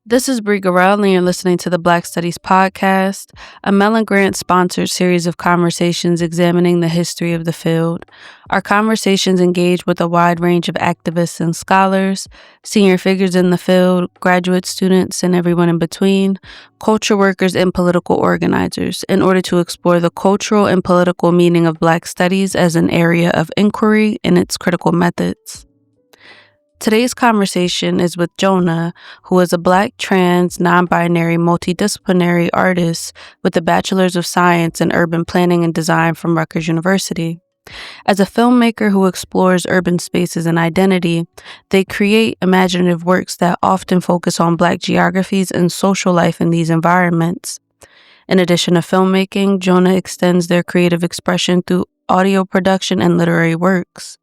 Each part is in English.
This is Brie Garrell, and you're listening to the Black Studies Podcast, a Mellon Grant-sponsored series of conversations examining the history of the field. Our conversations engage with a wide range of activists and scholars, senior figures in the field, graduate students, and everyone in between, culture workers and political organizers, in order to explore the cultural and political meaning of Black studies as an area of inquiry and its critical methods. Today's conversation is with Jona, who is a Black, trans, non-binary, multidisciplinary artist with a Bachelor's of Science in Urban Planning and Design from Rutgers University. As a filmmaker who explores urban spaces and identity, they create imaginative works that often focus on Black geographies and social life in these environments. In addition to filmmaking, Jona extends their creative expression through audio production and literary works.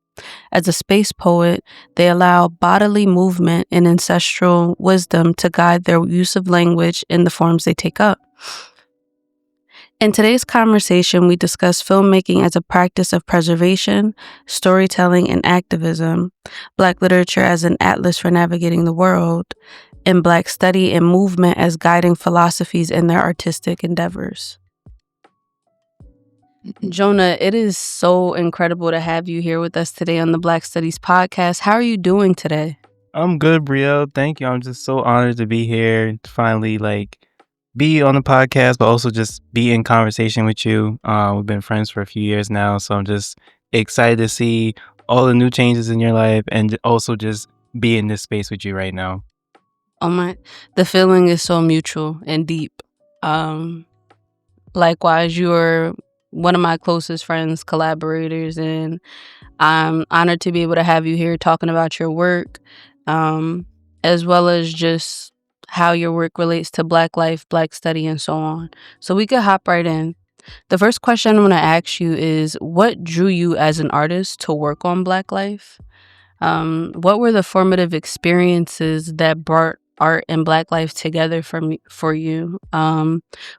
As a space poet, they allow bodily movement and ancestral wisdom to guide their use of language in the forms they take up. In today's conversation, we discuss filmmaking as a practice of preservation, storytelling, and activism, Black literature as an atlas for navigating the world, and Black study and movement as guiding philosophies in their artistic endeavors. Jona, it is so incredible to have you here with us today on the Black Studies Podcast. How are you doing today? I'm good, Brielle. Thank you. I'm just so honored to be here to finally be on the podcast, but also just be in conversation with you. We've been friends for a few years now, so I'm just excited to see all the new changes in your life and also just be in this space with you right now. The feeling is so mutual and deep. Likewise, you're one of my closest friends, collaborators, and I'm honored to be able to have you here talking about your work, as well as just how your work relates to Black life, Black study, and so on. So we could hop right in. The first question I want to ask you is, what drew you as an artist to work on Black life? What were the formative experiences that brought art and Black life together for you,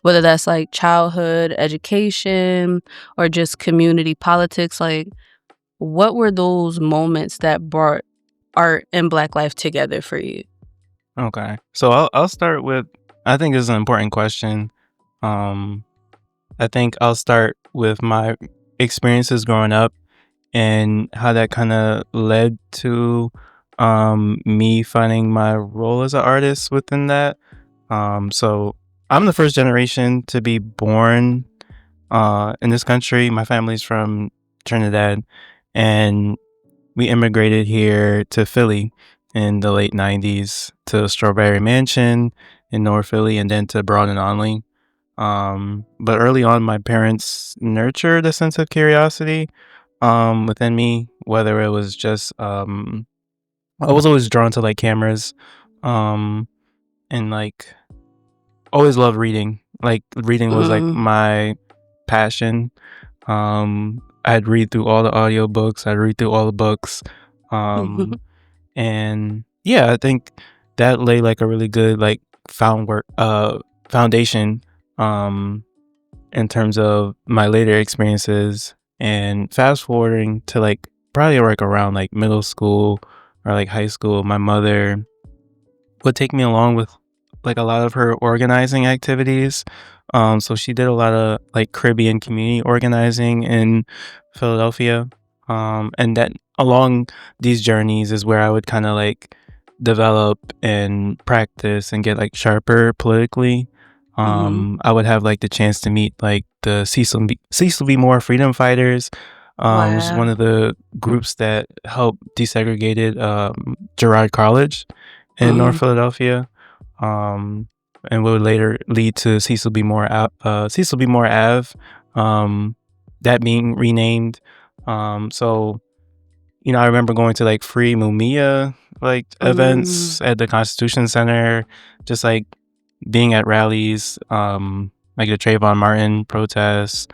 whether that's like childhood education or just community politics? Like, what were those moments that brought art and Black life together for you? Okay, so I'll start with, I think this is an important question. I think I'll start with my experiences growing up and how that kind of led to me finding my role as an artist within that. So I'm the first generation to be born in this country. My family's from Trinidad, and we immigrated here to Philly in the late 90s to Strawberry Mansion in North Philly, and then to Broad and Onley. But early on, my parents nurtured a sense of curiosity within me, whether it was just I was always drawn to cameras, and always loved reading. Reading was my passion. I'd read through all the audiobooks, I'd read through all the books. And yeah, I think that laid a really good foundation in terms of my later experiences. And fast forwarding to probably around middle school or high school, my mother would take me along with a lot of her organizing activities. So she did a lot of Caribbean community organizing in Philadelphia. And that along these journeys is where I would kind of develop and practice and get sharper politically. I would have the chance to meet the Cecil B. Moore Freedom Fighters. Wow. Was one of the groups that helped desegregated Girard College in North Philadelphia, and would later lead to Cecil B. Moore Ave, that being renamed. So, I remember going to free Mumia events at the Constitution Center, just being at rallies, the Trayvon Martin protests,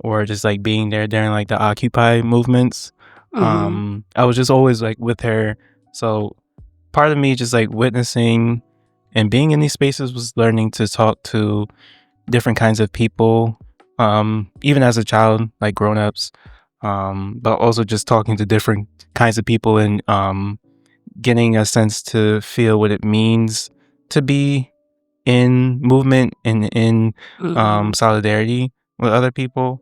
or just being there during the Occupy movements. I was just always with her. So part of me just witnessing and being in these spaces was learning to talk to different kinds of people, even as a child, grown-ups, but also just talking to different kinds of people and getting a sense to feel what it means to be in movement and in Mhm. solidarity with other people.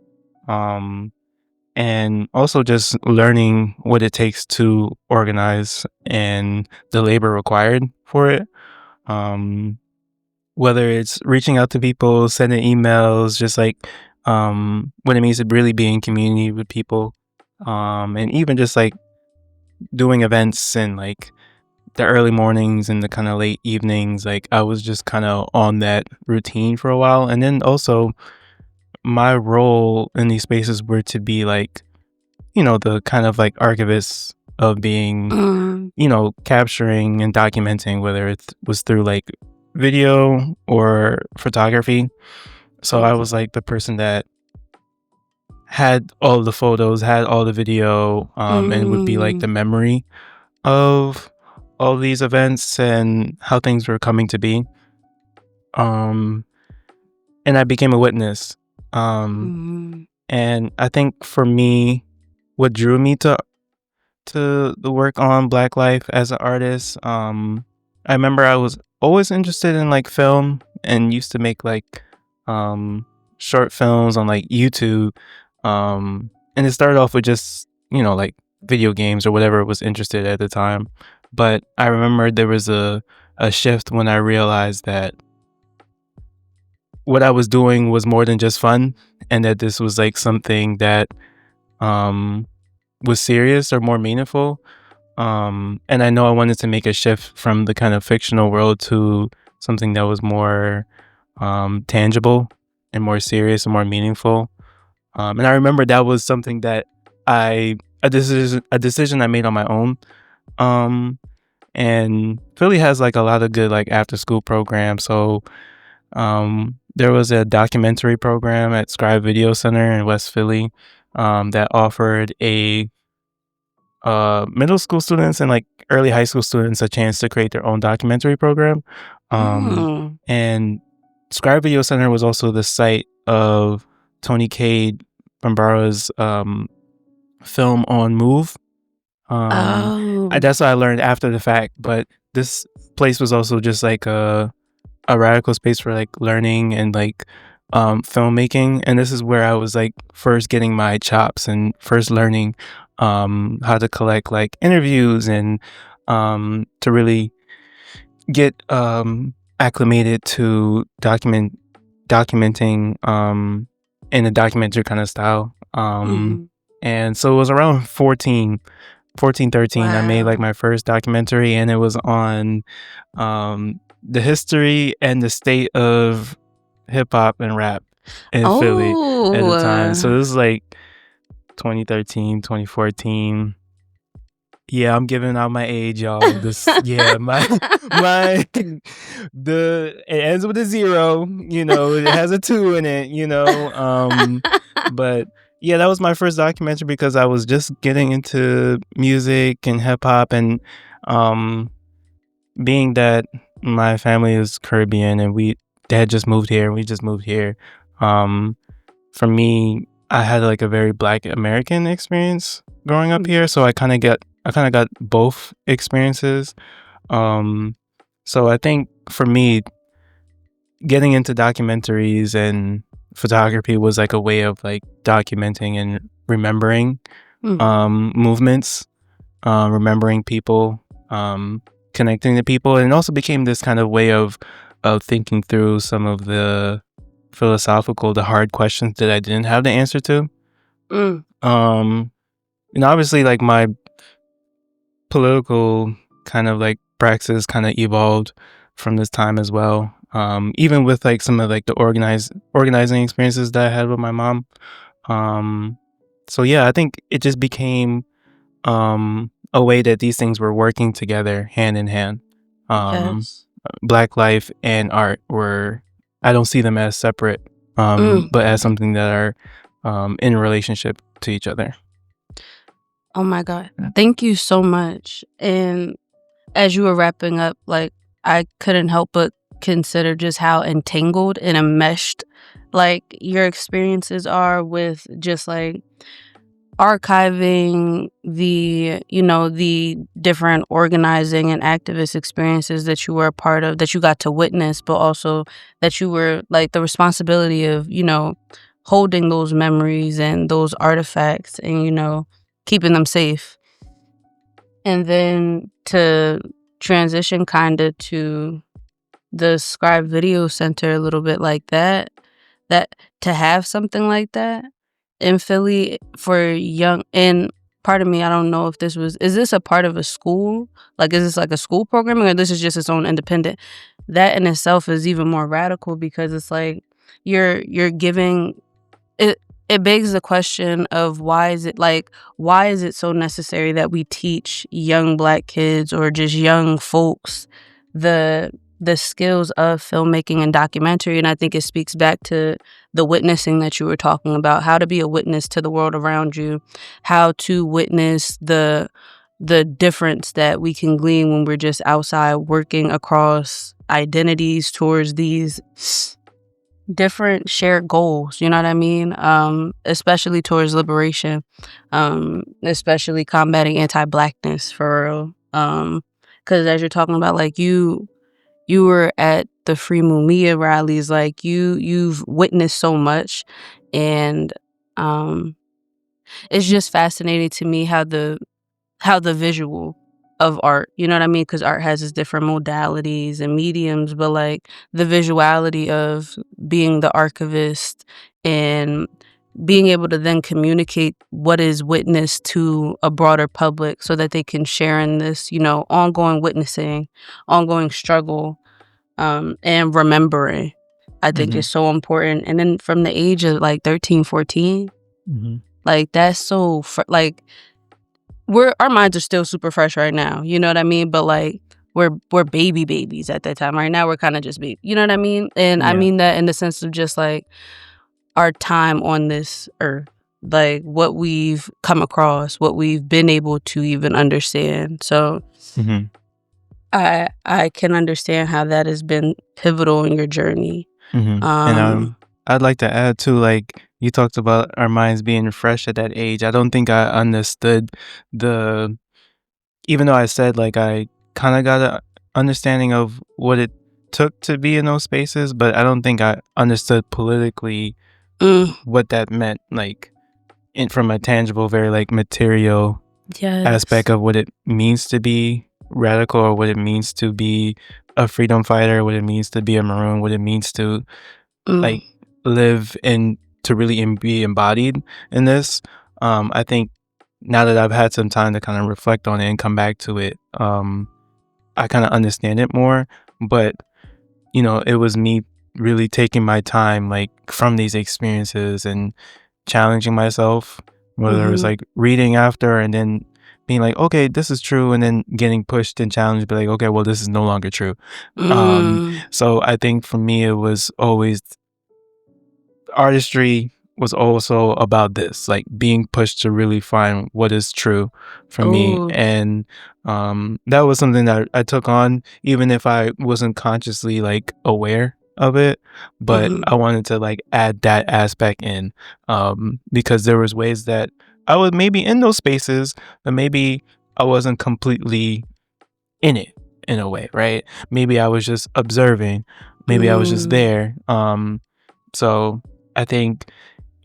And also just learning what it takes to organize and the labor required for it. Um, whether it's reaching out to people, sending emails, just like what it means to really be in community with people. And even just like doing events and like the early mornings and the kind of late evenings, like I was just kind of on that routine for a while. And then also my role in these spaces were to be like, the kind of like archivist of being, Mm. capturing and documenting, whether it was through like video or photography. So I Okay. was like the person that had all the photos, had all the video, and would be like the Mm. memory of all these events and how things were coming to be. Um, and I became a witness. Mm. And I think for me, what drew me to the work on Black life as an artist, I remember I was always interested in like film and used to make like short films on like YouTube. And it started off with just, like video games or whatever was interested at the time. But I remember there was a shift when I realized that what I was doing was more than just fun, and that this was like something that um was serious or more meaningful. And I know I wanted to make a shift from the kind of fictional world to something that was more tangible and more serious and more meaningful. And I remember that was something that a decision I made on my own. Um, and Philly has like a lot of good like after school programs. So there was a documentary program at Scribe Video Center in West Philly that offered a middle school students and like early high school students a chance to create their own documentary program. Mm. And Scribe Video Center was also the site of Tony Cade Bambara's film on Move. Oh. That's what I learned after the fact, but this place was also just like a radical space for like learning and like filmmaking. And this is where I was like first getting my chops and first learning how to collect like interviews and to really get acclimated to documenting in a documentary kind of style. Mhm. And so it was around 13, I made like Wow. my first documentary, and it was on the history and the state of hip hop and rap in Philly at the time. So Oh. this is like 2013, 2014. Yeah, I'm giving out my age, y'all. My it ends with a 0, it has a 2 in it. But yeah, that was my first documentary because I was just getting into music and hip hop, and um being that my family is Caribbean and dad just moved here, we just moved here. Um for me, I had like a very Black American experience growing up Mm. here, so I kind of got both experiences. Um, so I think for me, getting into documentaries and photography was like a way of like documenting and remembering Mhm. movements, remembering people, connecting to people, and it also became this kind of way of thinking through some of the the hard questions that I didn't have the answer to. Mm. Um, and obviously, like my political kind of like praxis kind of evolved from this time as well. Even with like some of like the organizing experiences that I had with my mom. Um, so yeah, I think it just became a way that these things were working together hand in hand. Yes. Black life and art were, I don't see them as separate, Mm. but as something that are in relationship to each other. Oh my God. Thank you so much. And as you were wrapping up, like, I couldn't help but consider just how entangled and enmeshed like your experiences are with just like archiving the, you know, the different organizing and activist experiences that you were a part of, that you got to witness, but also that you were like the responsibility of, you know, holding those memories and those artifacts and, you know, keeping them safe. And then to transition kind of to the Scribe Video Center a little bit like that, that to have something like that in Philly for young, and part of me, I don't know if is this a part of a school? Like, is this like a school programming, or this is just its own independent? That in itself is even more radical, because it's like you're giving it. It begs the question of why is it so necessary that we teach young Black kids or just young folks the skills of filmmaking and documentary? And I think it speaks back to the witnessing that you were talking about, how to be a witness to the world around you, how to witness the difference that we can glean when we're just outside working across identities towards these different shared goals, you know what I mean? Especially towards liberation, especially combating anti-Blackness for real. Because as you're talking about, like you were at the Free Mumia rallies, like you've witnessed so much, and it's just fascinating to me how the visual of art, you know what I mean? Because art has its different modalities and mediums, but like the visuality of being the archivist and being able to then communicate what is witnessed to a broader public so that they can share in this, you know, ongoing witnessing, ongoing struggle, and remembering, I think is so important. And then from the age of like 13, 14, like that's so, like, our minds are still super fresh right now, you know what I mean? But like we're babies at that time. Right now we're kind of just baby, you know what I mean? And I mean that in the sense of just like our time on this earth, like what we've come across, what we've been able to even understand. So I can understand how that has been pivotal in your journey. And I'd like to add too, like you talked about our minds being fresh at that age. I don't think I understood even though I said like I kind of got an understanding of what it took to be in those spaces, but I don't think I understood politically what that meant, like from a tangible, very like material aspect of what it means to be radical, or what it means to be a freedom fighter, what it means to be a Maroon, what it means to like live and to really be embodied in this. I think now that I've had some time to kind of reflect on it and come back to it, I kind of understand it more. But you know, it was me really taking my time, like from these experiences and challenging myself, whether it was like reading after and then being like, okay, this is true, and then getting pushed and challenged, be like, okay, well, this is no longer true. So I think for me, it was always artistry was also about this, like being pushed to really find what is true for me. And that was something that I took on, even if I wasn't consciously like aware of it, but I wanted to like add that aspect in, because there was ways that I was maybe in those spaces, but maybe I wasn't completely in it in a way, right? Maybe I was just observing, maybe I was just there. So I think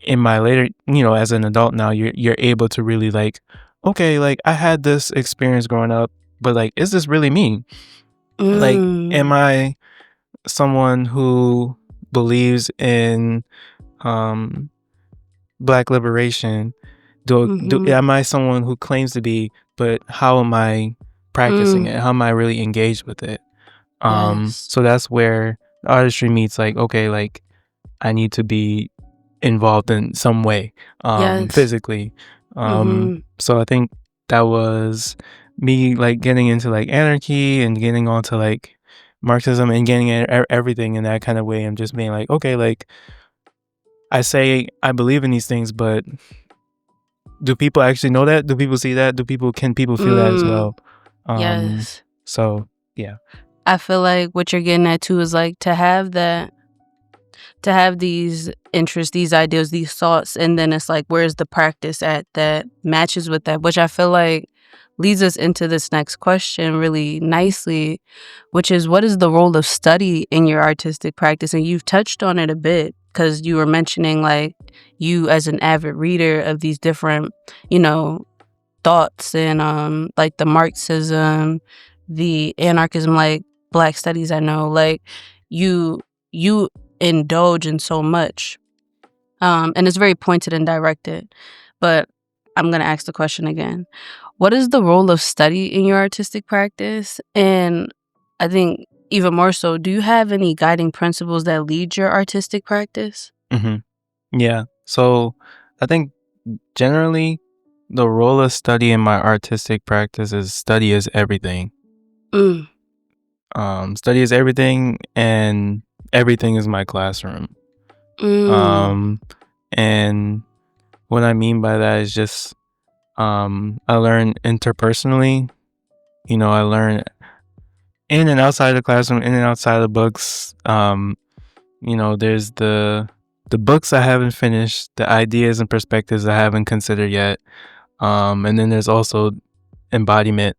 in my later, you know, as an adult now, you're able to really like, okay, like I had this experience growing up, but like, is this really me? Like, am I someone who believes in Black liberation? Am I someone who claims to be, but how am I practicing it? How am I really engaged with it? So that's where the artistry meets like, okay, like I need to be involved in some way, physically. So I think that was me like getting into like anarchy and getting onto like Marxism and getting everything in that kind of way, and just being like, okay, like I say I believe in these things, but do people actually know that? Do people see that? Can people feel that as well? So yeah. I feel like what you're getting at too is like to have that to have these interests, these ideas, these thoughts, and then it's like, where's the practice at that matches with that? Which I feel like leads us into this next question really nicely, which is, what is the role of study in your artistic practice? And you've touched on it a bit because you were mentioning like you as an avid reader of these different, you know, thoughts and like the Marxism, the anarchism, like Black studies. I know like you indulge in so much, and it's very pointed and directed. But I'm gonna ask the question again: what is the role of study in your artistic practice? And I think even more so, do you have any guiding principles that lead your artistic practice? hmm Yeah. So I think generally the role of study in my artistic practice is study is everything. Mm, Study is everything, and everything is my classroom. mm, And what I mean by that is just I learn interpersonally. I learn in and outside the classroom, in and outside the books. There's the books I haven't finished, the ideas and perspectives I haven't considered yet. And then there's also embodiment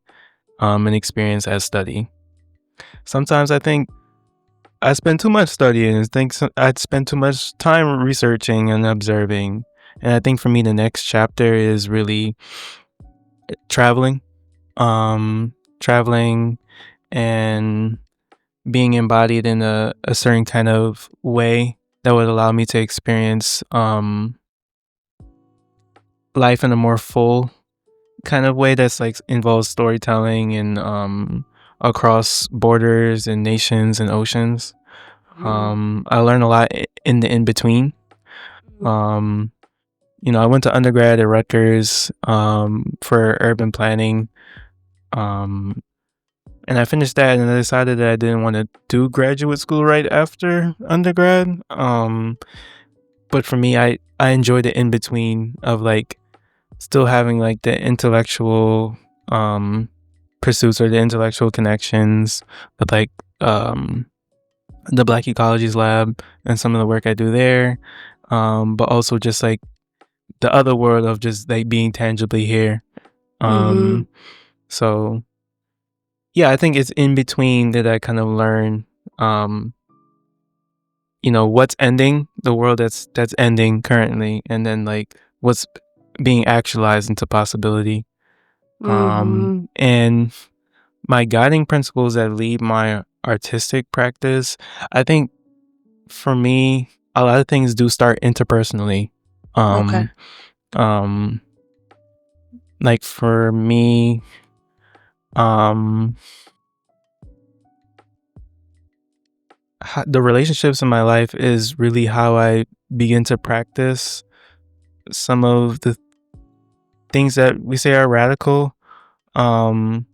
and experience as study. Sometimes I think I spend too much studying and I'd spend too much time researching and observing. And I think for me, the next chapter is really traveling, traveling and being embodied in a certain kind of way that would allow me to experience life in a more full kind of way that's like involves storytelling and across borders and nations and oceans. mm, I learned a lot in the in between. Um, I went to undergrad at Rutgers for urban planning. Um, and I finished that, and I decided that I didn't want to do graduate school right after undergrad. But for me, I enjoyed the in between of like still having like the intellectual pursuits or the intellectual connections with like the Black Ecologies Lab and some of the work I do there. But also just like the other world of just like being tangibly here. mm-hmm, So yeah, I think it's in between that I kind of learn, um, what's ending, the world that's ending currently, and then like what's being actualized into possibility. mm-hmm, And my guiding principles that lead my artistic practice, I think for me, a lot of things do start interpersonally. okay, Um, um, like for me, um, the relationships in my life is really how I begin to practice some of the things that we say are radical. Um,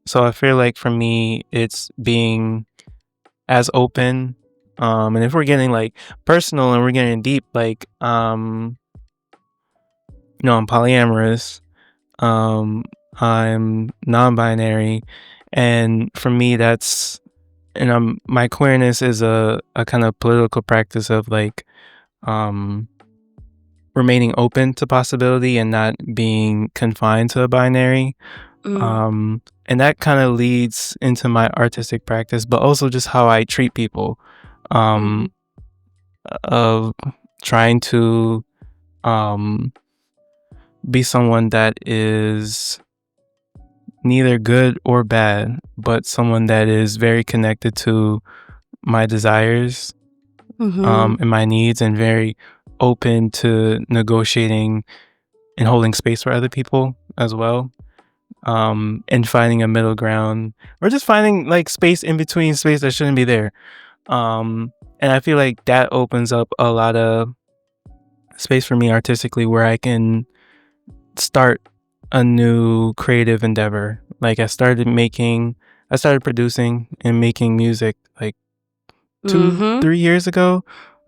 so I feel like for me, it's being as open. And if we're getting like personal and we're getting deep, like, I'm polyamorous, um, I'm non-binary, and for me, my queerness is a kind of political practice of like, um, remaining open to possibility and not being confined to a binary. mm, And that kind of leads into my artistic practice, but also just how I treat people, mm-hmm, um, of trying to um, be someone that is neither good or bad, but someone that is very connected to my desires mm-hmm, and my needs, and very open to negotiating and holding space for other people as well. And finding a middle ground, or just finding like space in between space that shouldn't be there. And I feel like that opens up a lot of space for me artistically where I can start a new creative endeavor. Like I started producing and making music like two, mm-hmm, 3 years ago.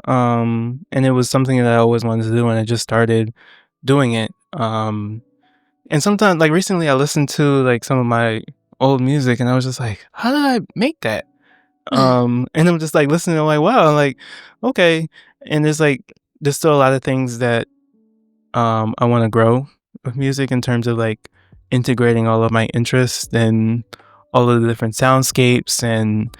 And it was something that I always wanted to do, and I just started doing it. And sometimes, like recently, I listened to like some of my old music, and I was just like, "How did I make that?" And I'm just like listening. I'm like, wow, I'm like, okay. And there's still a lot of things that I want to grow with music in terms of like integrating all of my interests and all of the different soundscapes and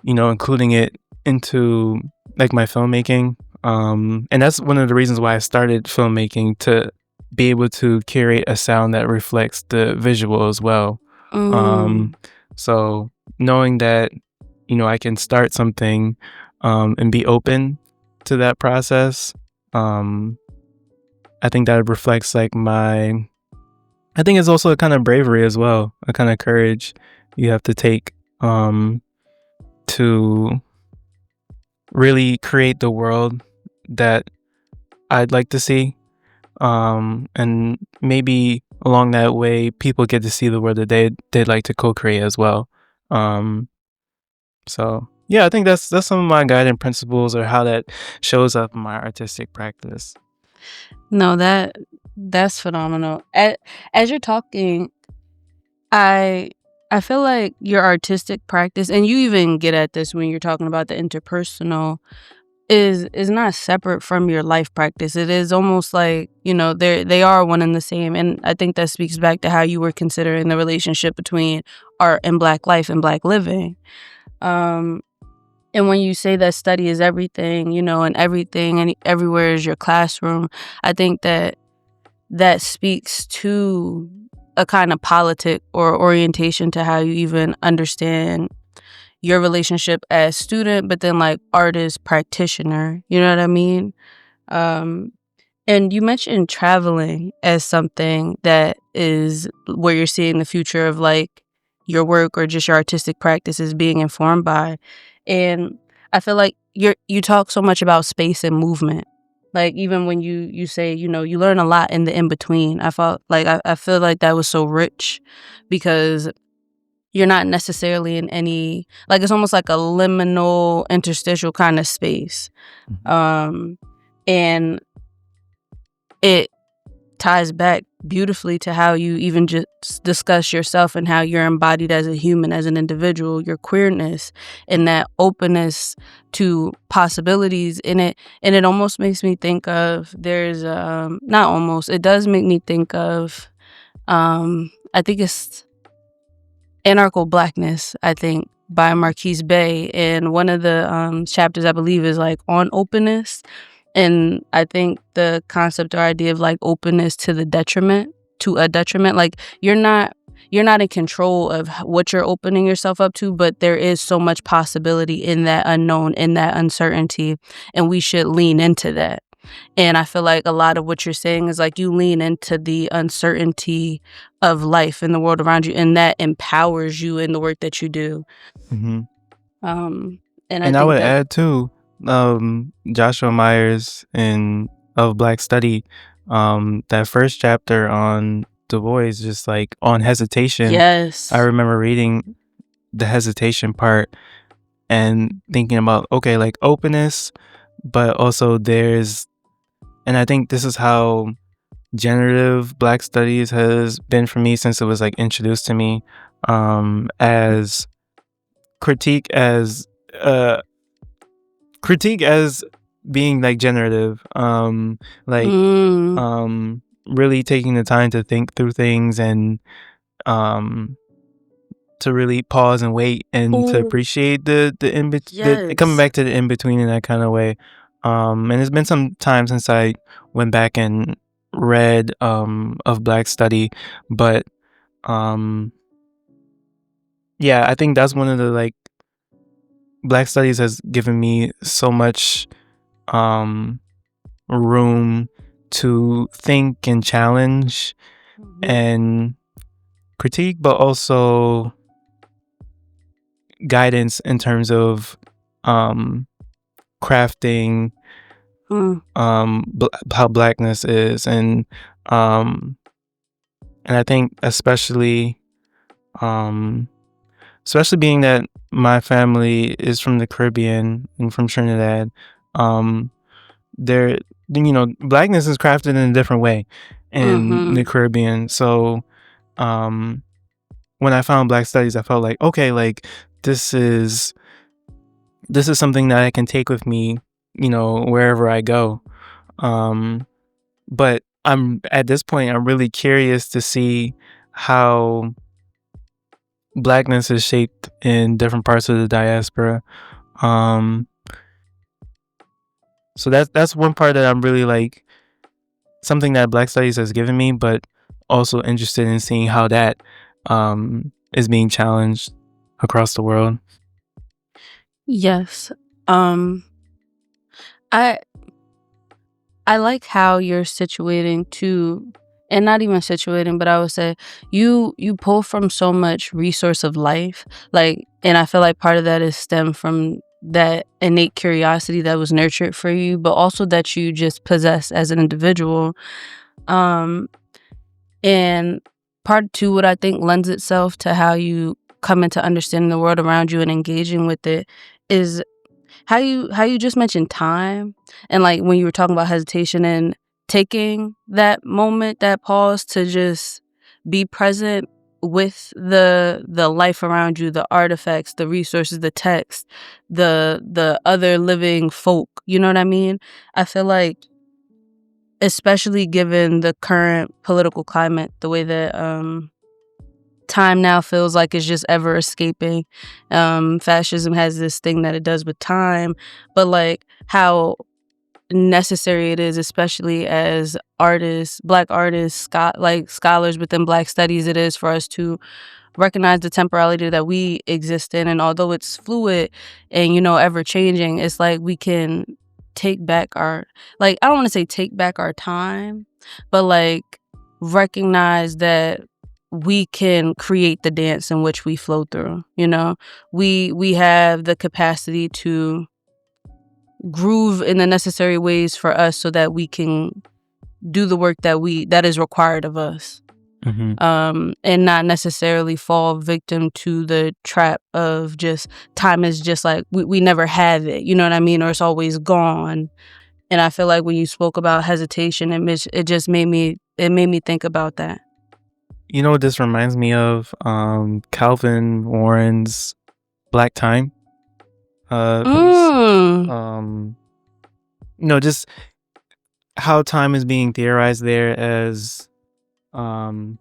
including it into like my filmmaking. And that's one of the reasons why I started filmmaking, to be able to curate a sound that reflects the visual as well. Mm. Um, so knowing that, I can start something, and be open to that process. I think that reflects like I think it's also a kind of bravery as well, a kind of courage you have to take, to really create the world that I'd like to see. And maybe along that way, people get to see the world that they'd like to co-create as well. Um, so yeah, I think that's some of my guiding principles, or how that shows up in my artistic practice. No, that's phenomenal. As you're talking, I I feel like your artistic practice, and you even get at this when you're talking about the interpersonal, is not separate from your life practice. It is almost like, they are one and the same. And I think that speaks back to how you were considering the relationship between art and Black life and Black living. Um, and when you say that study is everything, and everything and everywhere is your classroom, I think that speaks to a kind of politic or orientation to how you even understand your relationship as student, but then like artist practitioner. You know what I mean? Um, and you mentioned traveling as something that is where you're seeing the future of like your work or just your artistic practices being informed by. And I feel like you talk so much about space and movement. Like even when you say, you learn a lot in the in between. I felt like I feel like that was so rich because you're not necessarily in any, like, it's almost like a liminal interstitial kind of space. Um and it ties back beautifully to how you even just discuss yourself and how you're embodied as a human, as an individual, your queerness and that openness to possibilities in it. And it almost makes me think of, there's not almost, it does make me think of, I think it's Anarcho Blackness, I think, by Marquise Bay. And one of the chapters, I believe, is like on openness. And I think the concept or idea of like openness to a detriment, like you're not in control of what you're opening yourself up to, but there is so much possibility in that unknown, in that uncertainty, and we should lean into that. And I feel like a lot of what you're saying is like you lean into the uncertainty of life in the world around you, and that empowers you in the work that you do. Mm-hmm. And I And I think would that, add too, Joshua Myers in of Black Study, that first chapter on Du Bois, just like on hesitation. I yes. remember reading the hesitation part and thinking about, okay, like openness, but also and I think this is how generative Black studies has been for me since it was like introduced to me, as critique as uh critique as being like generative, like Mm. really taking the time to think through things, and um to really pause and wait and to Oh, appreciate the coming yes. back to the in between in that kind of way. And it's been some time since I went back and read of Black Study, but um yeah, I think that's one of the like Black Studies has given me so much um room to think and challenge Mhm. and critique, but also guidance in terms of um crafting Mm. how Blackness is. Um and I think um especially being that my family is from the Caribbean and from Trinidad, um there Blackness is crafted in a different way in the Mhm. Caribbean. So um when I found Black Studies, I felt like, okay, like this is this is something that I can take with me, wherever I go. But at this point, I'm really curious to see how Blackness is shaped in different parts of the diaspora. So that's one part that I'm really like, something that Black Studies has given me, but also interested in seeing how that is being challenged across the world. Yes. I I like how you're situating to, and not even situating, but I would say you pull from so much resource of life, like, and I feel like part of that is stem from that innate curiosity that was nurtured for you, but also that you just possess as an individual. Um, and part two, what I think lends itself to how you come into understanding the world around you and engaging with it is how you just mentioned time, and like when you were talking about hesitation and taking that moment, that pause to just be present with the life around you, the artifacts, the resources, the text, the other living folk, you know what I mean? I feel like, especially given the current political climate, the way that time now feels like it's just ever escaping. Fascism has this thing that it does with time, but like how necessary it is, especially as artists, Black artists, like scholars within Black studies, it is for us to recognize the temporality that we exist in. And although it's fluid and, ever changing, it's like we can take back our, like, I don't want to say take back our time, but like recognize that we can create the dance in which we flow through. We have the capacity to groove in the necessary ways for us so that we can do the work that is required of us. Mm-hmm. And not necessarily fall victim to the trap of just time is just like we never have it, you know what I mean, or it's always gone. And I feel like when you spoke about hesitation, it just made me think about that. You know what this reminds me of? Calvin Warren's Black Time. Just how time is being theorized there as an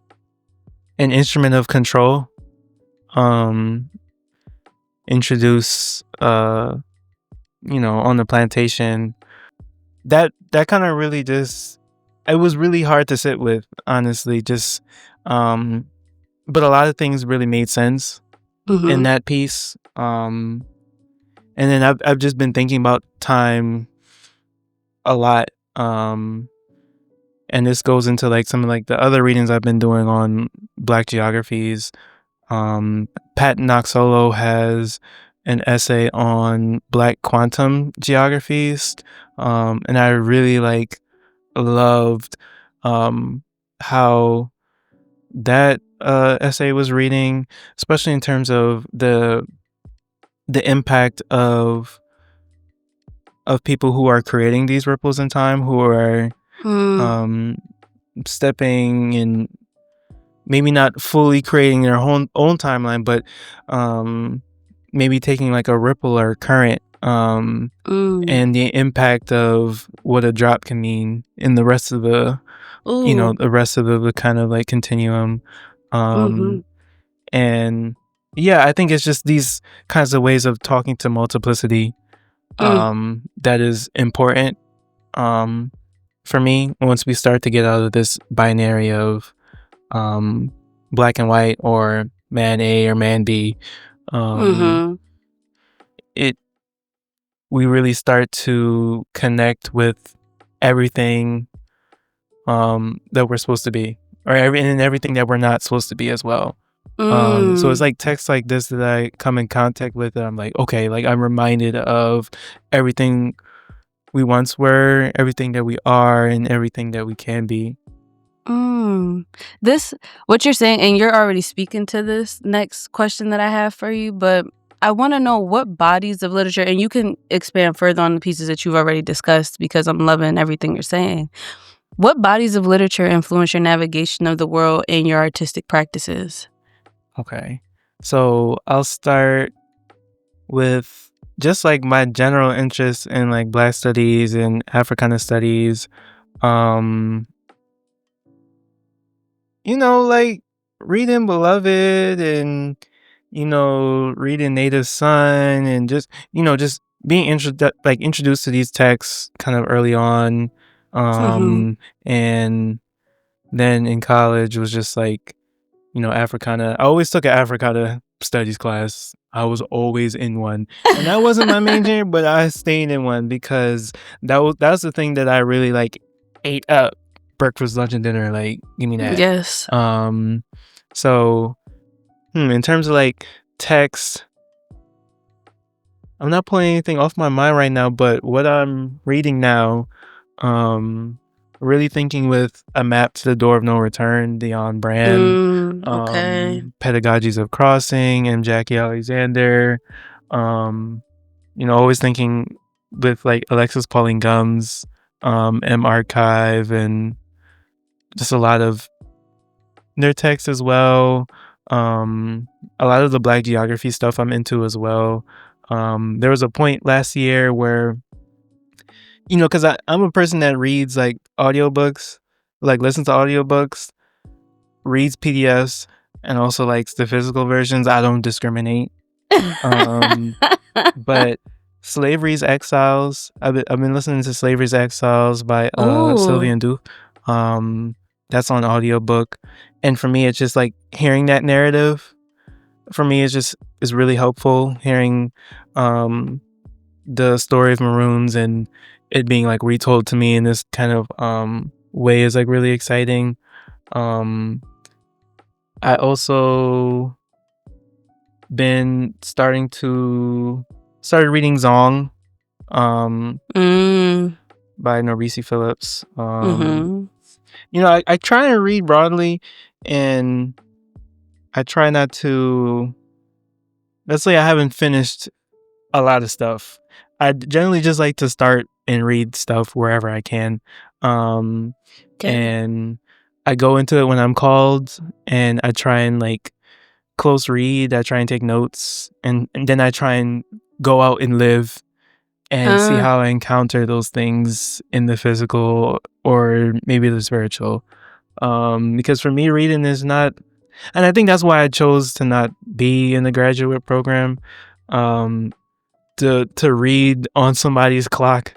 instrument of control. Introduce on the plantation. That kind of really just, it was really hard to sit with, honestly. Just but a lot of things really made sense in that piece. And then I've just been thinking about time a lot. And this goes into like some of like the other readings I've been doing on Black geographies. Pat Noxolo has an essay on Black quantum geographies. And I really loved how that essay was reading, especially in terms of the impact of people who are creating these ripples in time, who are stepping and maybe not fully creating their own timeline, but maybe taking like a ripple or current and the impact of what a drop can mean in the rest of the the rest of the kind of like continuum. And yeah, I think it's just these kinds of ways of talking to multiplicity that is important for me, once we start to get out of this binary of black and white or man A or man B. We really start to connect with everything that we're supposed to be, or everything that we're not supposed to be as well. So it's like texts like this that I come in contact with, and I'm like, okay, like I'm reminded of everything we once were, everything that we are, and everything that we can be. This, what you're saying, and you're already speaking to this next question that I have for you, but I want to know what bodies of literature, and you can expand further on the pieces that you've already discussed because I'm loving everything you're saying. What bodies of literature influence your navigation of the world and your artistic practices? Okay. So I'll start with just like my general interest in like Black studies and Africana studies, um, like reading Beloved and, reading Native Son and just being introduced to these texts kind of early on. And then in college was just like, Africana. I always took an Africana studies class. I was always in one. And that wasn't my major, but I stayed in one because that's the thing that I really like ate up. Breakfast, lunch, and dinner. Like, give me that. Yes. So in terms of like text, I'm not pulling anything off my mind right now, but what I'm reading now, really thinking with A Map to the Door of No Return, Dion Brand, Okay. Pedagogies of Crossing, and Jackie Alexander, always thinking with like Alexis Pauline Gumbs, M Archive, and just a lot of their texts as well. A lot of the Black geography stuff I'm into as well. There was a point last year where, because I'm a person that reads like audiobooks, like listens to audiobooks, reads PDFs, and also likes the physical versions. I don't discriminate. But Slavery's Exiles, I've been listening to Slavery's Exiles by Sylvian Duke. That's on audiobook. And for me, it's just like hearing that narrative. For me, is really helpful. Hearing the story of Maroons and it being like retold to me in this kind of way is like really exciting. I also been started reading Zong by Norisi Phillips. I try to read broadly, and I try not to, let's say I haven't finished a lot of stuff. I generally just like to start and read stuff wherever I can. And I go into it when I'm called, and I try and like close read. I try and take notes, and then I try and go out and live and see how I encounter those things in the physical or maybe the spiritual. Because for me, reading is not, and I think that's why I chose to not be in the graduate program, to read on somebody's clock.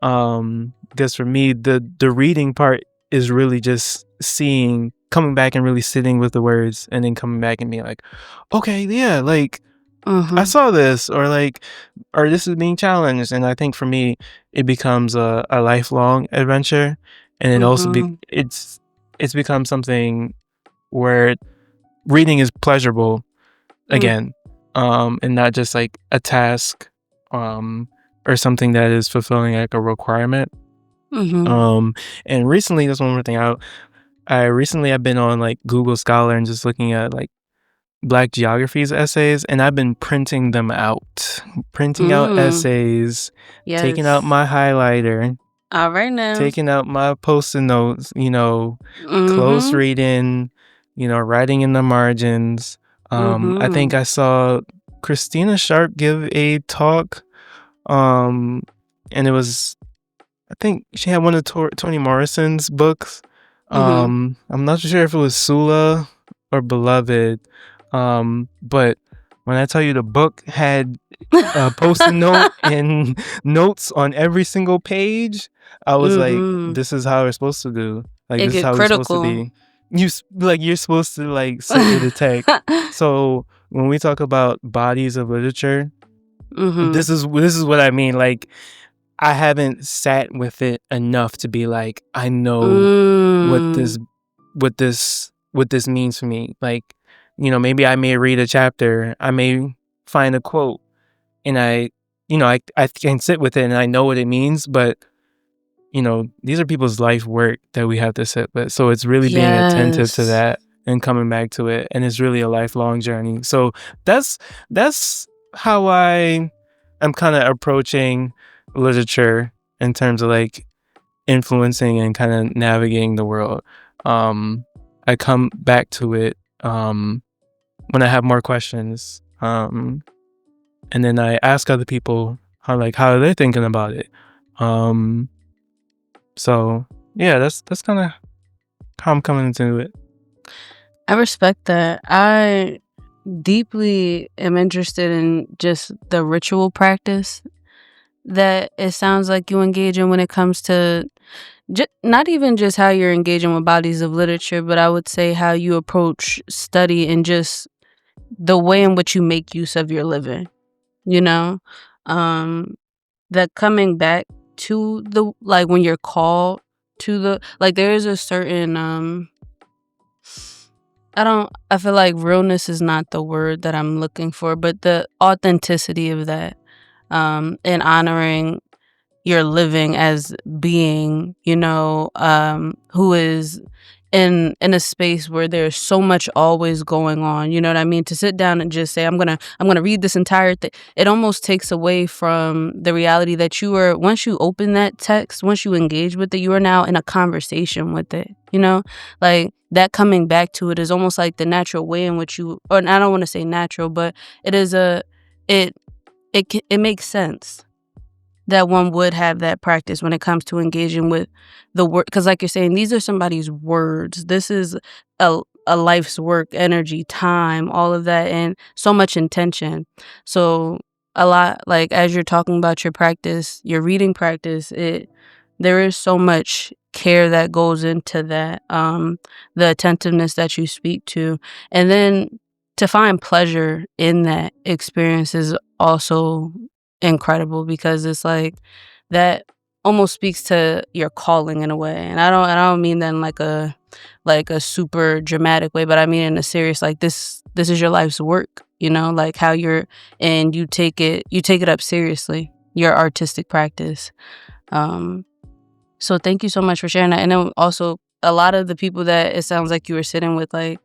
Because for me, the reading part is really just coming back and really sitting with the words, and then coming back and being like, okay, yeah, like I saw this, or this is being challenged. And I think for me, it becomes a lifelong adventure, and it also it's become something where reading is pleasurable again, and not just like a task, or something that is fulfilling like a requirement. And recently, that's one more thing. I've been on like Google Scholar and just looking at like Black geography's essays, and I've been printing them out, out essays, taking out my highlighter. All right now. Taking out my post-it notes, close reading, writing in the margins. I think I saw Christina Sharp give a talk, and it was, I think she had one of Toni Morrison's books. I'm not sure if it was Sula or Beloved, but when I tell you the book had a post-it note and notes on every single page, I was like, this is how we're supposed to do. Like, this is how we're supposed to be. You're supposed to like sit with the text. So when we talk about bodies of literature, this is what I mean. Like, I haven't sat with it enough to be like, I know what this means for me. Like, maybe I may read a chapter, I may find a quote, and I can sit with it and I know what it means, but these are people's life work that we have to sit with. So it's really being attentive to that and coming back to it, and it's really a lifelong journey. So that's how I am kind of approaching literature in terms of like influencing and kind of navigating the world. I come back to it when I have more questions. and then I ask other people how they're thinking about it. So yeah, that's kind of how I'm coming into it. I respect that. I deeply am interested in just the ritual practice that it sounds like you engage in when it comes to not even just how you're engaging with bodies of literature, but I would say how you approach study and just the way in which you make use of your living, you know? That coming back to the, like, when you're called to the, like, there is a certain, I feel like realness is not the word that I'm looking for, but the authenticity of that, and honoring your living as being, who is in a space where there's so much always going on. You know what I mean? To sit down and just say, I'm gonna read this entire thing, it almost takes away from the reality that you are, once you open that text, once you engage with it, you are now in a conversation with it. Like that coming back to it is almost like the natural way in which you, or I don't want to say natural, but it is it makes sense that one would have that practice when it comes to engaging with the word, because like you're saying, these are somebody's words. This is a life's work, energy, time, all of that, and so much intention. So a lot, like, as you're talking about your practice, your reading practice, there is so much care that goes into that, the attentiveness that you speak to, and then to find pleasure in that experience is also incredible, because it's like that almost speaks to your calling in a way. And I don't mean that in like a super dramatic way, but I mean in a serious, like, this is your life's work, like how you take it up seriously, your artistic practice. So thank you so much for sharing that. And then also, a lot of the people that it sounds like you were sitting with, like,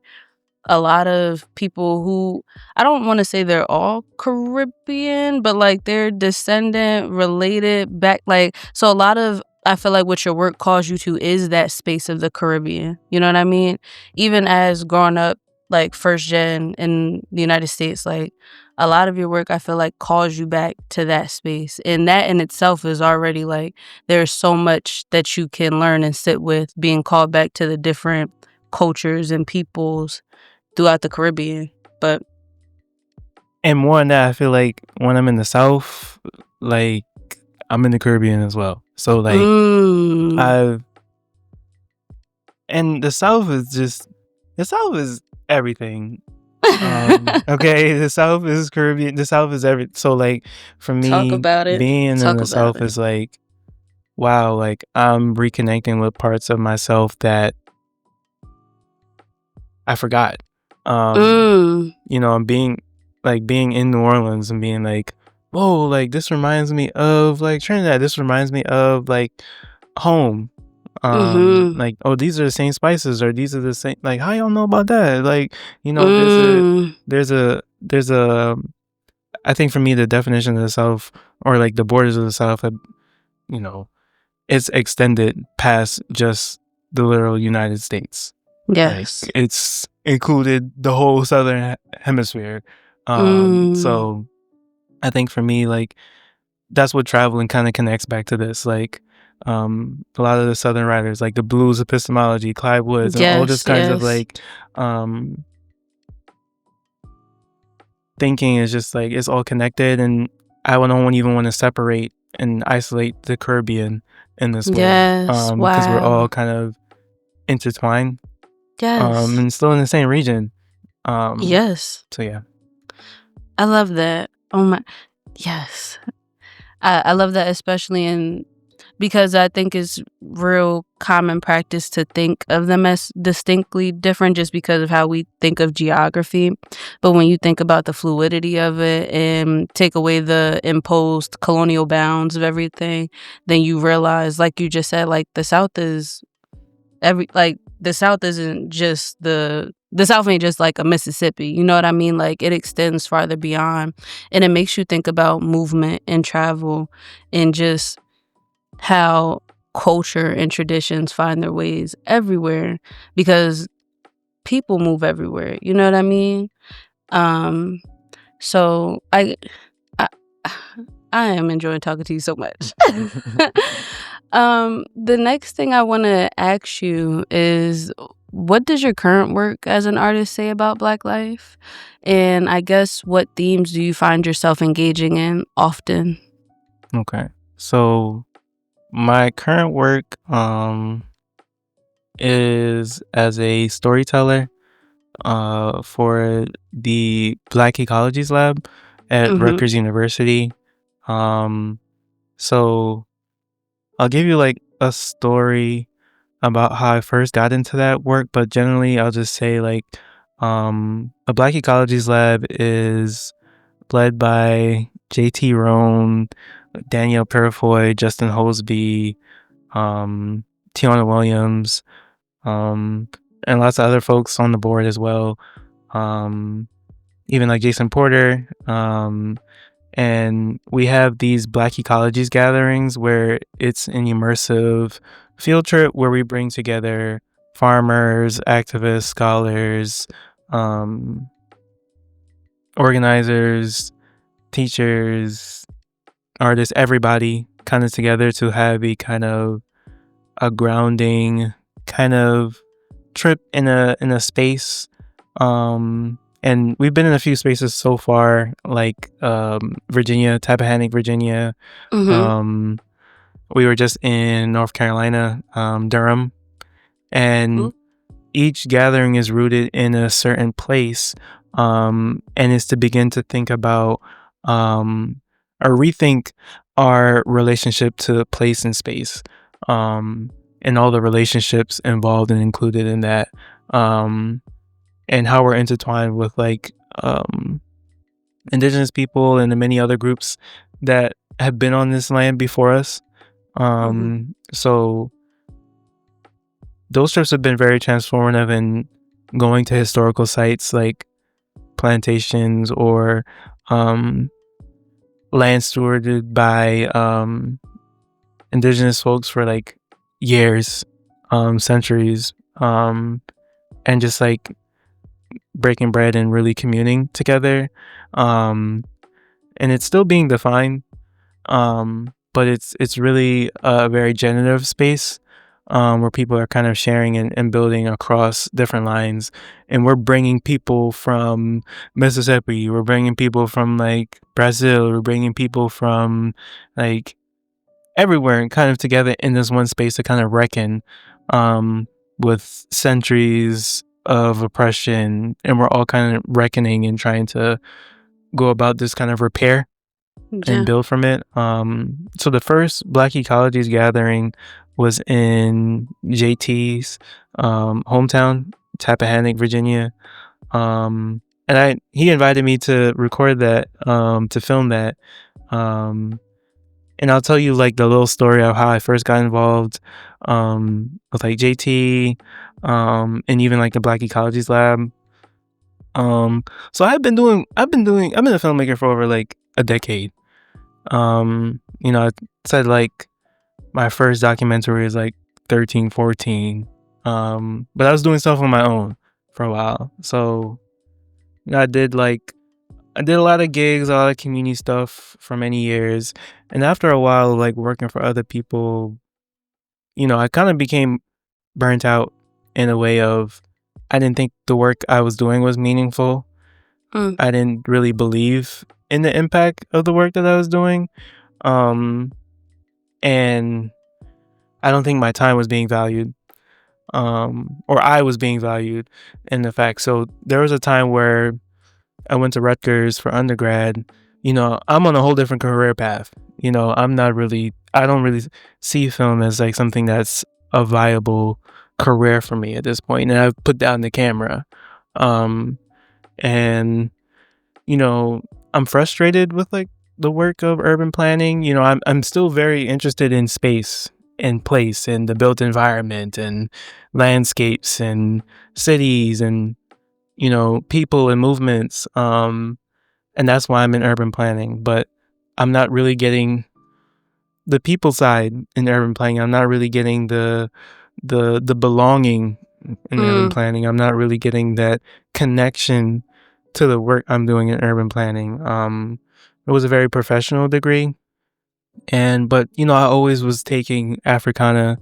a lot of people who, I don't want to say they're all Caribbean, but like they're descendant related back. Like, so a lot of, I feel like what your work calls you to is that space of the Caribbean. You know what I mean? Even as growing up, like, first gen in the United States, like, a lot of your work, I feel like, calls you back to that space. And that in itself is already like, there's so much that you can learn and sit with, being called back to the different cultures and peoples throughout the Caribbean. But And more than that, I feel like when I'm in the South, like, I'm in the Caribbean as well. So like and the South is everything. Okay, the South is Caribbean. The South is everything. So like for me, talk about it. being in the South is like, wow, like I'm reconnecting with parts of myself that I forgot. I'm being in New Orleans and being like, whoa, like this reminds me of like Trinidad. This reminds me of like home. Like, oh, these are the same spices, or these are the same, like, how y'all know about that? Like, there's a I think for me, the definition of the South, or like the borders of the South, it's extended past just the literal United States. Yes. Like, it's included the whole Southern Hemisphere. So I think for me, like, that's what traveling kind of connects back to this. Like, a lot of the Southern writers, like the blues epistemology, Clive Woods, and all this kinds of like, thinking is just like, it's all connected, and I don't even want to separate and isolate the Caribbean in this way. Yes. Because we're all kind of intertwined. Yes. And still in the same region. Yes. So yeah. I love that. Oh my, yes. I love that, especially because I think it's real common practice to think of them as distinctly different just because of how we think of geography. But when you think about the fluidity of it and take away the imposed colonial bounds of everything, then you realize, like you just said, like, the South isn't just the South ain't just like a Mississippi. You know what I mean? Like, it extends farther beyond, and it makes you think about movement and travel and just how culture and traditions find their ways everywhere, because people move everywhere. You know what I mean? So I I am enjoying talking to you so much. The next thing I want to ask you is, what does your current work as an artist say about Black life? And I guess, what themes do you find yourself engaging in often? Okay. So my current work is as a storyteller for the Black Ecologies Lab at Mm-hmm. Rutgers University. So I'll give you like a story about how I first got into that work, but generally I'll just say like a Black Ecologies Lab is led by JT Roan, Danielle Purifoy, Justin Holsby, Tiana Williams, and lots of other folks on the board as well. Even like Jason Porter. And we have these Black Ecologies gatherings where it's an immersive field trip where we bring together farmers, activists, scholars, organizers, teachers, artists, everybody kind of together to have a grounding kind of trip in a space. And we've been in a few spaces so far, like Virginia, Tappahannock, Virginia. Mm-hmm. We were just in North Carolina, Durham, and each gathering is rooted in a certain place, and is to begin to think about or rethink our relationship to place and space, and all the relationships involved and included in that, and how we're intertwined with like indigenous people and the many other groups that have been on this land before us. So those trips have been very transformative, in going to historical sites like plantations or land stewarded by indigenous folks for like years, centuries, and just like breaking bread and really communing together. And it's still being defined, but it's really a very generative space, where people are kind of sharing and building across different lines. And we're bringing people from Mississippi, we're bringing people from like Brazil, we're bringing people from like everywhere, and kind of together in this one space to kind of reckon with centuries of oppression. And we're all kind of reckoning and trying to go about this kind of repair and build from it. So the first Black Ecologies gathering was in JT's hometown, Tappahannock, Virginia. And he invited me to record that, to film that. And I'll tell you like the little story of how I first got involved with like JT, and even like the Black Ecologies Lab. So I've been a filmmaker for over like a decade. I said like my first documentary was like 13, 14. But I was doing stuff on my own for a while. So I did a lot of gigs, a lot of community stuff for many years. And after a while, like working for other people, I kind of became burnt out in a way of, I didn't think the work I was doing was meaningful. I didn't really believe in the impact of the work that I was doing. And I don't think my time was being valued, or I was being valued in the fact. So there was a time where I went to Rutgers for undergrad. I'm on a whole different career path. I don't really see film as like something that's a viable career for me at this point. And I've put down the camera. And I'm frustrated with like the work of urban planning. I'm still very interested in space and place and the built environment and landscapes and cities and people and movements. And that's why I'm in urban planning. But I'm not really getting the people side in urban planning. I'm not really getting the belonging in urban planning. I'm not really getting that connection to the work I'm doing in urban planning. it was a very professional degree. But I always was taking Africana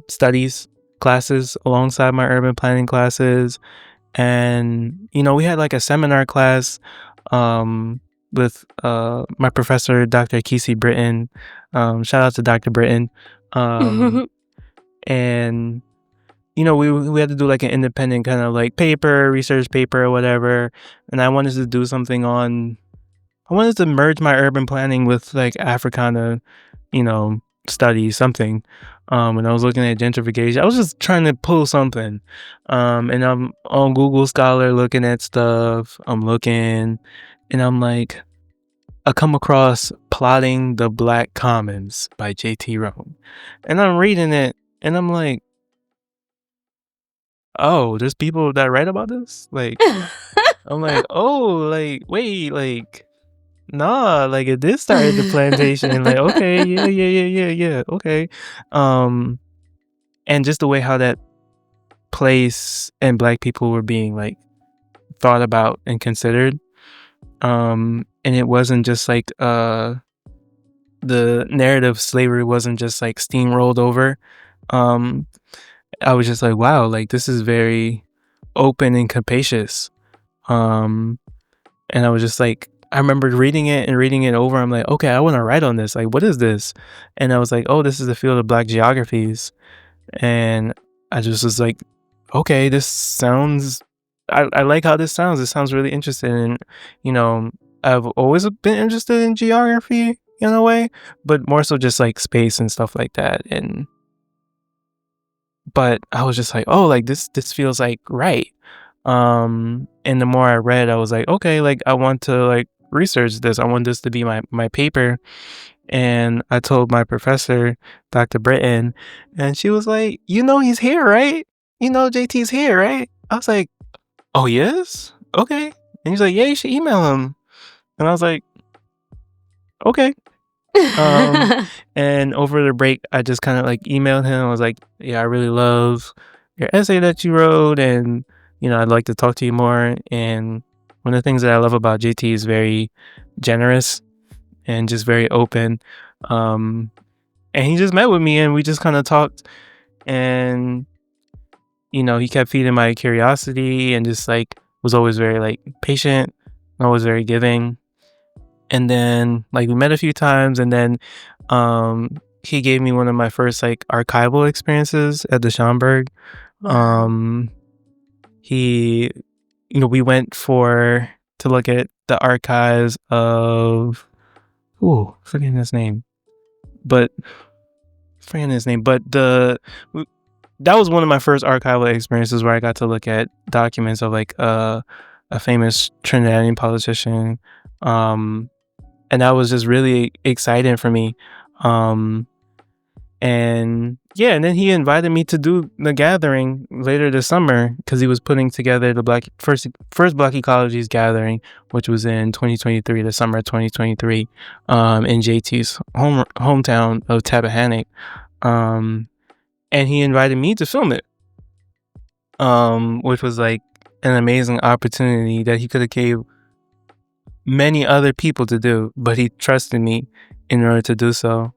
studies classes alongside my urban planning classes. And we had like a seminar class with my professor, Dr. Kesey Britton. Shout out to Dr. Britton. And we had to do like an independent kind of like research paper or whatever. And I wanted to do something I wanted to merge my urban planning with like Africana, studies, something. And I was looking at gentrification. I was just trying to pull something. And I'm on Google Scholar looking at stuff. I'm looking and I'm like, I come across Plotting the Black Commons by J.T. Rome. And I'm reading it and I'm like, oh, there's people that write about this? Like, I'm like, oh, like, wait, like, nah, like it did start at the plantation. Like, okay, yeah, okay. And just the way how that place and Black people were being like thought about and considered. And it wasn't just like the narrative of slavery wasn't just like steamrolled over. I was just like, wow, like this is very open and capacious. And I was just like, I remember reading it over. I'm like, okay, I want to write on this. Like, what is this? And I was like, oh, this is the field of Black geographies. And I just was like, okay, this sounds, I like how this sounds. It sounds really interesting. And, I've always been interested in geography in a way, but more so just like space and stuff like that. But I was just like, oh, like this feels like right. And the more I read, I was like, okay, like I want to like research this. I want this to be my paper. And I told my professor, Dr. Britton, and she was like, he's here, right? JT's here, right? I was like, oh, yes? Okay. And he's like, yeah, you should email him. And I was like, okay. And over the break, I just kind of like emailed him. I was like, yeah, I really love your essay that you wrote. And, I'd like to talk to you more. And one of the things that I love about JT is very generous and just very open. And he just met with me and we just kind of talked. And, he kept feeding my curiosity and just like was always very like patient, always very giving. And then like we met a few times and then he gave me one of my first like archival experiences at the Schomburg. He we went to look at the archives of forgetting his name. But that was one of my first archival experiences where I got to look at documents of like a famous Trinidadian politician. And that was just really exciting for me. And then he invited me to do the gathering later this summer because he was putting together the first Black Ecologies gathering, which was in 2023, the summer of 2023, in JT's hometown of Tappahannock. And he invited me to film it, which was like an amazing opportunity that he could have gave many other people to do, but he trusted me in order to do so.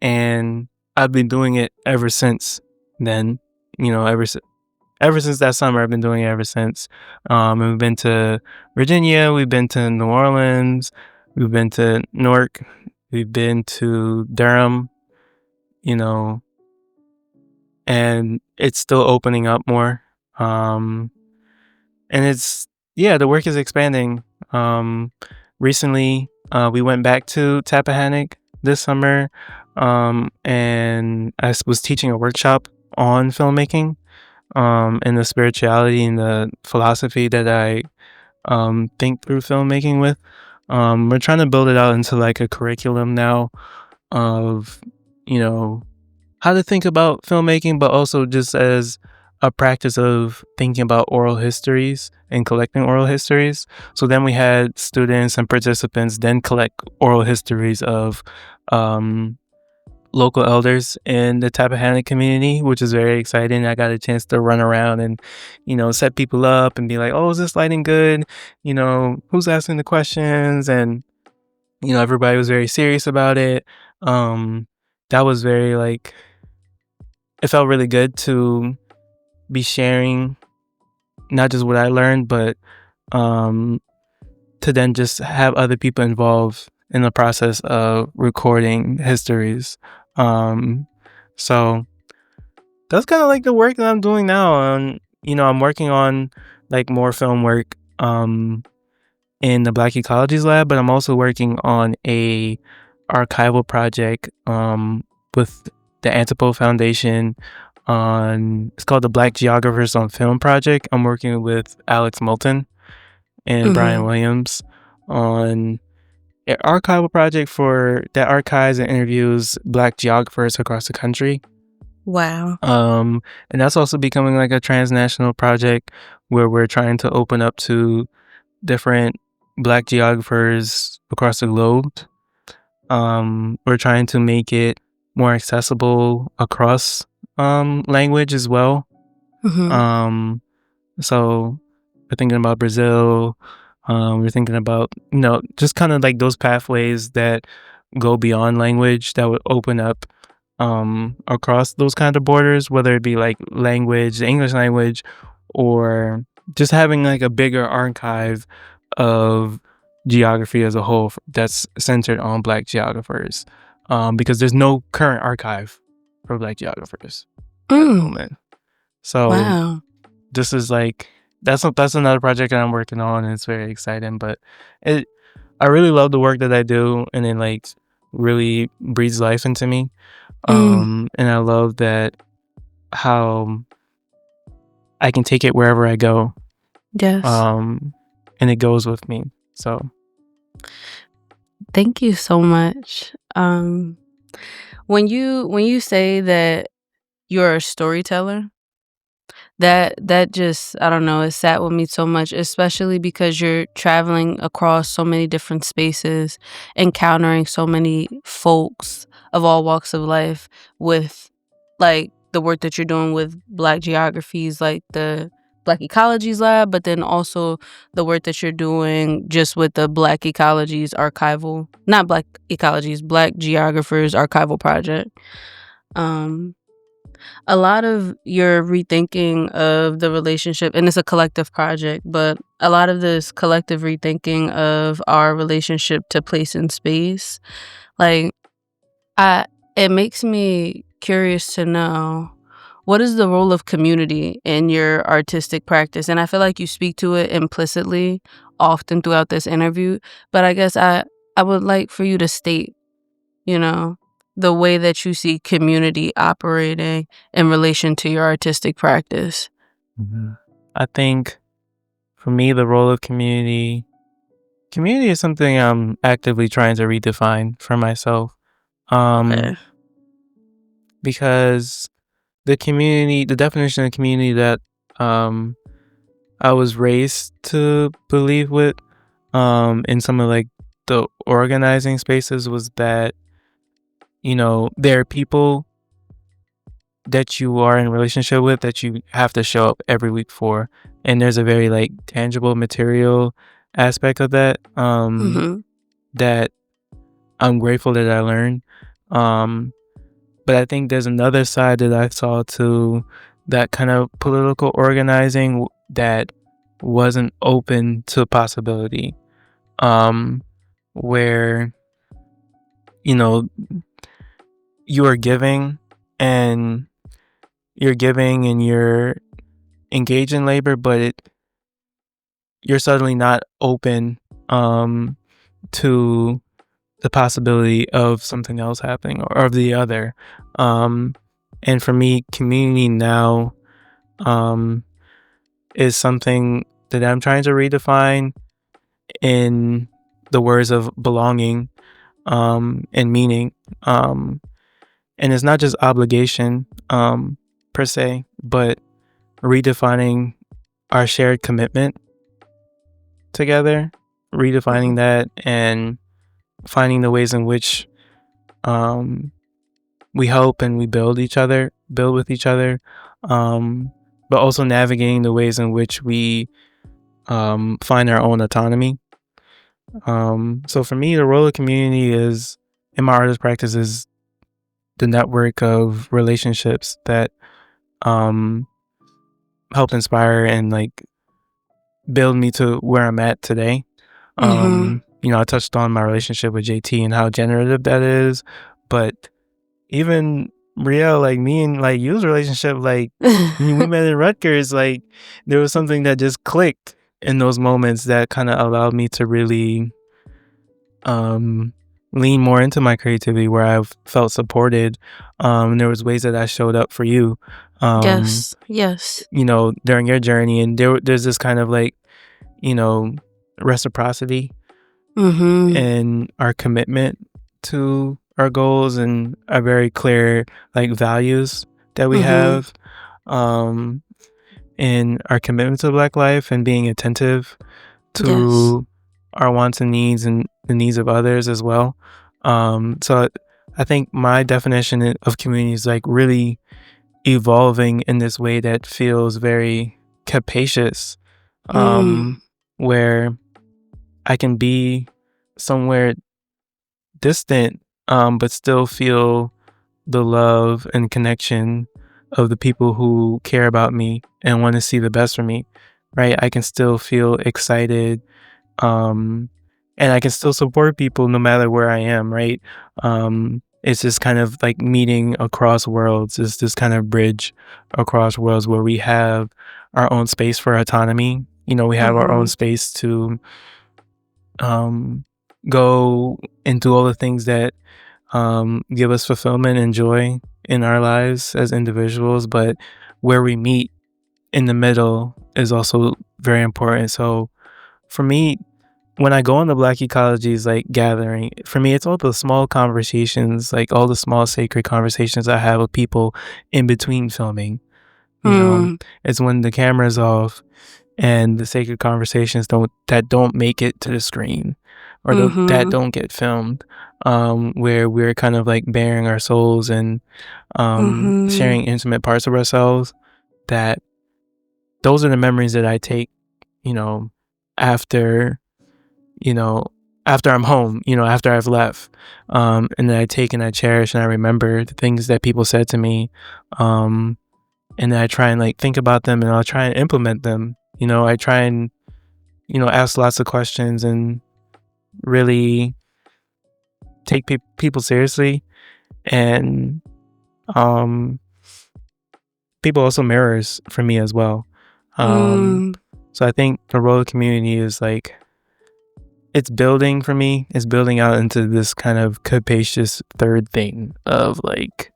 And I've been doing it ever since then. Ever since that summer, I've been doing it ever since. And we've been to Virginia, we've been to New Orleans, we've been to Newark, we've been to Durham, and it's still opening up more. And the work is expanding. Recently, we went back to Tappahannock this summer, and I was teaching a workshop on filmmaking, and the spirituality and the philosophy that I think through filmmaking with. We're trying to build it out into like a curriculum now of, how to think about filmmaking, but also just as a practice of thinking about oral histories and collecting oral histories. So then we had students and participants then collect oral histories of local elders in the Tappahannock community, which is very exciting. I got a chance to run around and, set people up and be like, "Oh, is this lighting good? Who's asking the questions?" And, everybody was very serious about it. That was very like, it felt really good to be sharing not just what I learned, but um, to then just have other people involved in the process of recording histories. So that's kind of like the work that I'm doing now. And, I'm working on like more film work in the Black Ecologies Lab, but I'm also working on a archival project with the Antipo Foundation it's called the Black Geographers on Film Project. I'm working with Alex Moulton and Brian Williams on an archival project that archives and interviews Black geographers across the country. Wow. And that's also becoming like a transnational project where we're trying to open up to different Black geographers across the globe. We're trying to make it more accessible across language as well. So we're thinking about Brazil. We're thinking about, just kind of like those pathways that go beyond language that would open up across those kind of borders, whether it be like language, the English language, or just having like a bigger archive of geography as a whole that's centered on Black geographers. Because there's no current archive for Black geographers at the moment. So wow. This is like that's another project that I'm working on, and it's very exciting. But I really love the work that I do, and it like really breathes life into me. And I love that how I can take it wherever I go. Yes. And it goes with me. So thank you so much. When you say that you're a storyteller, that just, I don't know, it sat with me so much, especially because you're traveling across so many different spaces, encountering so many folks of all walks of life with like the work that you're doing with Black geographies, like the Black Ecologies Lab, but then also the work that you're doing just with the Black Ecologies archival, not Black Ecologies, Black Geographers archival project. A lot of your rethinking of the relationship, and it's a collective project, but a lot of this collective rethinking of our relationship to place and space, like, it makes me curious to know, what is the role of community in your artistic practice? And I feel like you speak to it implicitly often throughout this interview, but I guess I would like for you to state, the way that you see community operating in relation to your artistic practice. I think for me, the role of community is something I'm actively trying to redefine for myself. Okay. Because the definition of community that I was raised to believe with in some of like the organizing spaces was that there are people that you are in relationship with that you have to show up every week for, and there's a very like tangible material aspect of that that I'm grateful that I learned. But I think there's another side that I saw to that kind of political organizing that wasn't open to possibility. Where, you are giving and you're engaged in labor, but you're suddenly not open to the possibility of something else happening or of the other. And for me, community now is something that I'm trying to redefine in the words of belonging and meaning. And it's not just obligation per se, but redefining our shared commitment together, redefining that and finding the ways in which we help and we build with each other, but also navigating the ways in which we find our own autonomy. So for me, the role of community is in my artist practice is the network of relationships that help inspire and like build me to where I'm at today. I touched on my relationship with JT and how generative that is, but even Riel, like me and like you's relationship, like when we met in Rutgers, like there was something that just clicked in those moments that kind of allowed me to really lean more into my creativity, where I felt supported. And there was ways that I showed up for you. Yes. During your journey, and there's this kind of like, reciprocity in our commitment to our goals and our very clear like values that we have, in our commitment to Black life and being attentive to our wants and needs and the needs of others as well. So I think my definition of community is like really evolving in this way that feels very capacious, where I can be somewhere distant, but still feel the love and connection of the people who care about me and want to see the best for me, right? I can still feel excited, and I can still support people no matter where I am, right? It's just kind of like meeting across worlds. It's this kind of bridge across worlds where we have our own space for autonomy. We have our own space to go and do all the things that give us fulfillment and joy in our lives as individuals, but where we meet in the middle is also very important. So for me, when I go on the Black Ecologies like gathering, for me it's all the small conversations, like all the small sacred conversations I have with people in between filming. It's when the camera's off and the sacred conversations don't make it to the screen, or that don't get filmed, where we're kind of like bearing our souls and sharing intimate parts of ourselves. That those are the memories that I take, after after I'm home, after I've left, and then I take and I cherish and I remember the things that people said to me, and then I try and like think about them and I'll try and implement them. I try and ask lots of questions and really take people seriously, and people also mirrors for me as well. So I think the role of community is like, it's building for me. It's building out into this kind of capacious third thing of like,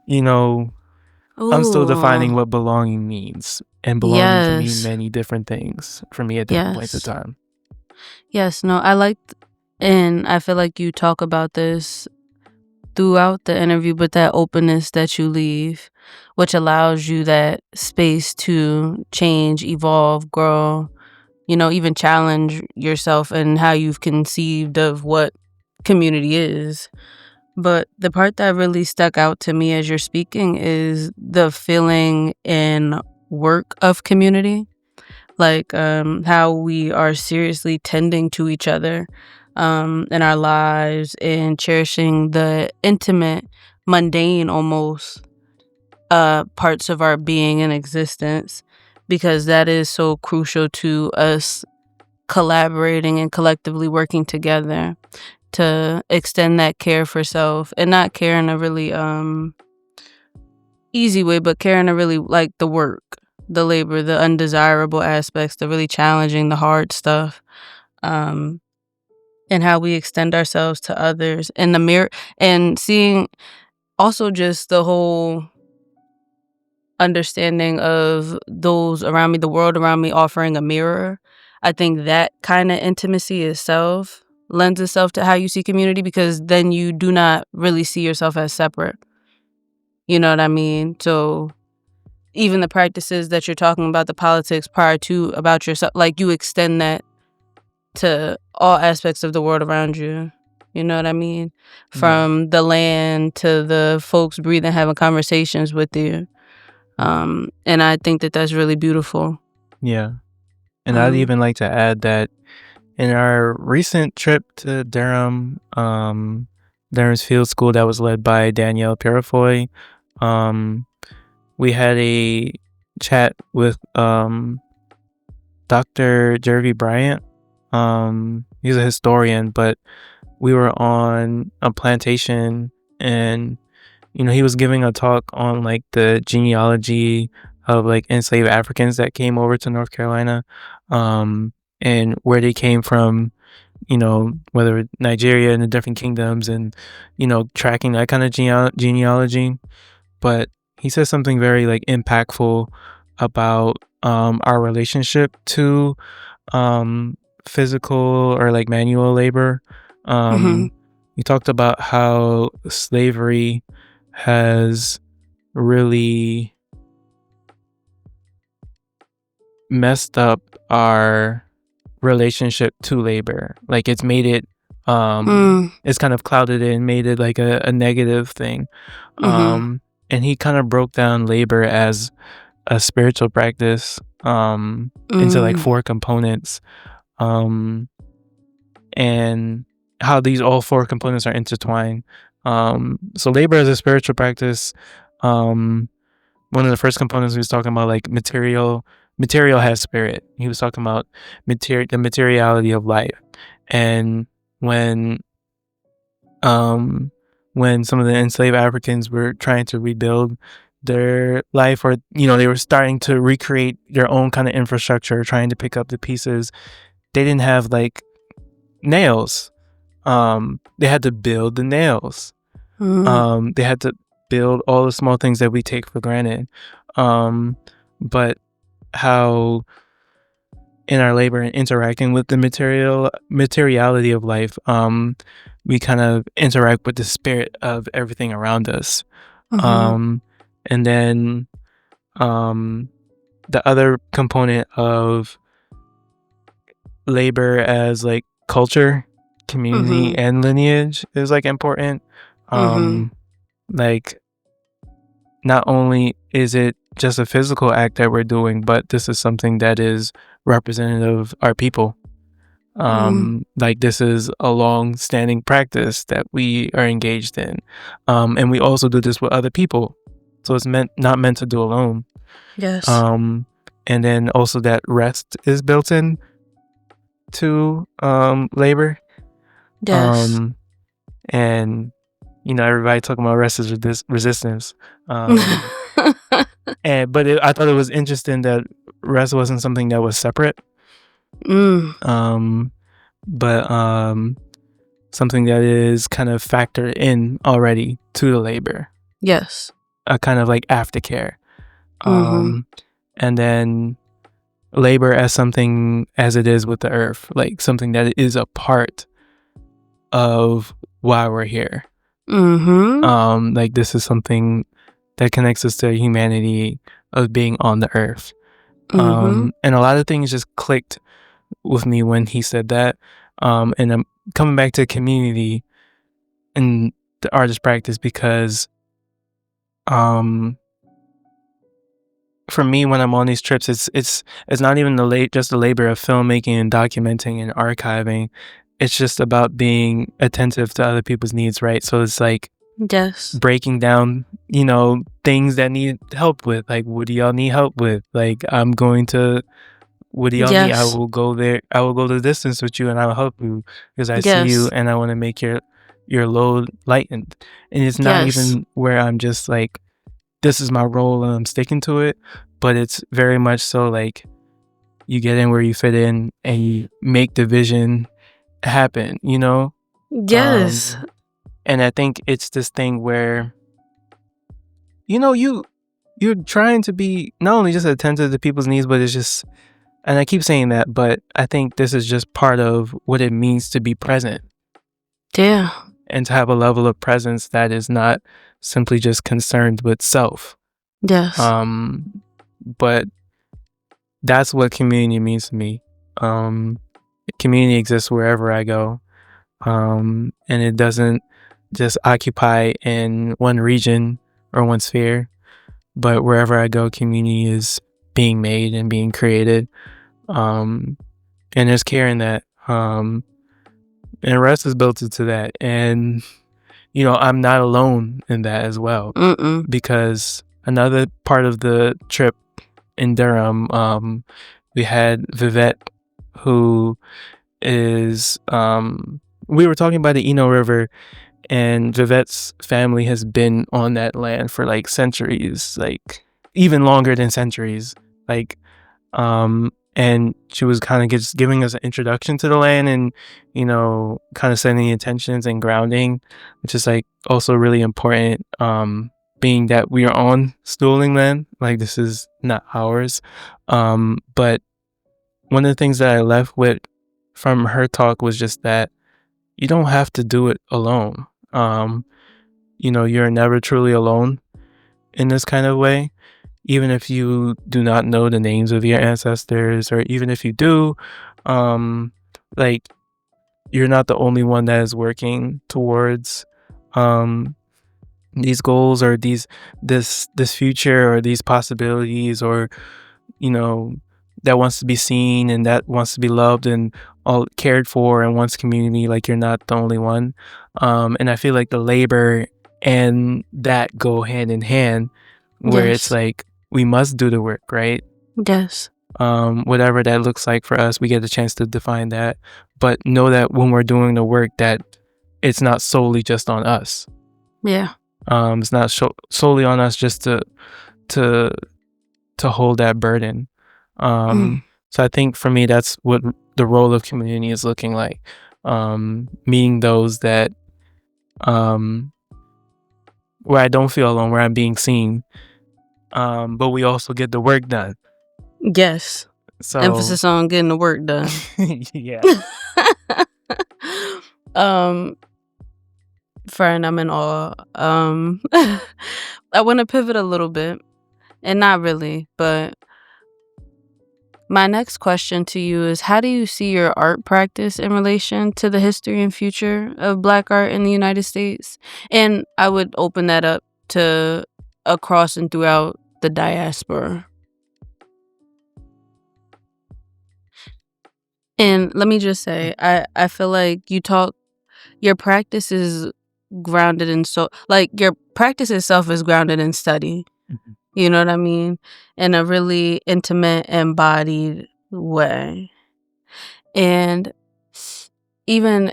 I'm still defining what belonging means, and belonging can mean many different things for me at different points of time. Yes, no, I liked, and I feel like you talk about this throughout the interview, but that openness that you leave, which allows you that space to change, evolve, grow, even challenge yourself and how you've conceived of what community is. But the part that really stuck out to me as you're speaking is the feeling and work of community, like how we are seriously tending to each other in our lives and cherishing the intimate, mundane almost parts of our being and existence, because that is so crucial to us collaborating and collectively working together to extend that care for self, and not care in a really easy way, but care in a really like the work, the labor, the undesirable aspects, the really challenging, the hard stuff, and how we extend ourselves to others in the mirror, and seeing also just the whole understanding of those around me, the world around me offering a mirror. I think that kind of intimacy itself lends itself to how you see community, because then you do not really see yourself as separate. You know what I mean? So even the practices that you're talking about, the politics prior to about yourself, like you extend that to all aspects of the world around you. You know what I mean? From the land to the folks breathing, having conversations with you. And I think that that's really beautiful. Yeah. And I'd even like to add that in our recent trip to Durham, Durham's Field School that was led by Danielle Purifoy, we had a chat with Dr. Jervy Bryant. He's a historian, but we were on a plantation and he was giving a talk on like the genealogy of like enslaved Africans that came over to North Carolina, and where they came from, whether Nigeria and the different kingdoms, and tracking that kind of genealogy. But he says something very like impactful about our relationship to physical or like manual labor. He talked about how slavery has really messed up our relationship to labor. Like it's made it it's kind of clouded it and made it like a negative thing. And he kind of broke down labor as a spiritual practice into like 4 components, and how these all 4 components are intertwined. So labor as a spiritual practice, one of the first components he was talking about, like material has spirit. He was talking about the materiality of life. And when some of the enslaved Africans were trying to rebuild their life, or they were starting to recreate their own kind of infrastructure, trying to pick up the pieces, they didn't have like nails. They had to build the nails. They had to build all the small things that we take for granted. But how in our labor and interacting with the materiality of life, we kind of interact with the spirit of everything around us. And then the other component of labor as like culture, community, and lineage is like important. Like not only is it just a physical act that we're doing, but this is something that is representative of our people. Like this is a long-standing practice that we are engaged in, and we also do this with other people, so it's not meant to do alone. Yes. And then also that rest is built in to labor. Yes. And everybody talking about rest is resistance. But I thought it was interesting that rest wasn't something that was separate. But something that is kind of factored in already to the labor. Yes. A kind of like aftercare. And then labor as something as it is with the earth, like something that is a part of why we're here. Like this is something that connects us to humanity of being on the earth. And a lot of things just clicked with me when he said that. And I'm coming back to community and the artist practice because for me, when I'm on these trips, it's not even just the labor of filmmaking and documenting and archiving. It's just about being attentive to other people's needs, right? So it's like breaking down, things that need help with. Like, what do y'all need help with? Like, I'm going to, what do y'all need? I will go there. I will go the distance with you and I will help you because I see you and I want to make your load lightened. And it's not even where I'm just like, this is my role and I'm sticking to it, but it's very much so like you get in where you fit in and you make the vision happen, Yes. And I think it's this thing where you're trying to be not only just attentive to people's needs, but it's just, and I keep saying that, but I think this is just part of what it means to be present. Yeah. And to have a level of presence that is not simply just concerned with self. Yes. But that's what community means to me. Community exists wherever I go. and it doesn't just occupy in one region or one sphere, but wherever I go, community is being made and being created. And there's care in that. And the rest is built into that. And, I'm not alone in that as well. Because another part of the trip in Durham, we had Vivette, who is, we were talking about the Eno River, and Vivette's family has been on that land for like centuries, like even longer than centuries. Like, and she was kind of just giving us an introduction to the land and, kind of setting the intentions and grounding, which is like also really important. Being that we are on stolen land, like this is not ours. But one of the things that I left with from her talk was just that you don't have to do it alone. You're never truly alone in this kind of way. Even if you do not know the names of your ancestors, or even if you do, like, you're not the only one that is working towards these goals, or this future, or these possibilities, or that wants to be seen and that wants to be loved and all cared for and wants community. Like, you're not the only one. And I feel like the labor and that go hand in hand, where it's like we must do the work, right? Yes. Whatever that looks like for us, we get a chance to define that, but know that when we're doing the work, that it's not solely just on us. Yeah. It's not solely on us just to hold that burden. So I think for me, that's what the role of community is looking like. Meeting those that, where I don't feel alone, where I'm being seen, but we also get the work done. Yes. So emphasis on getting the work done. Yeah. Friend, I'm in awe. I want to pivot a little bit, and not really, but my next question to you is, how do you see your art practice in relation to the history and future of Black art in the United States? And I would open that up to across and throughout the diaspora. And let me just say, I feel like your practice is grounded in your practice itself is grounded in study. Mhm. You know what I mean? In a really intimate, embodied way. And even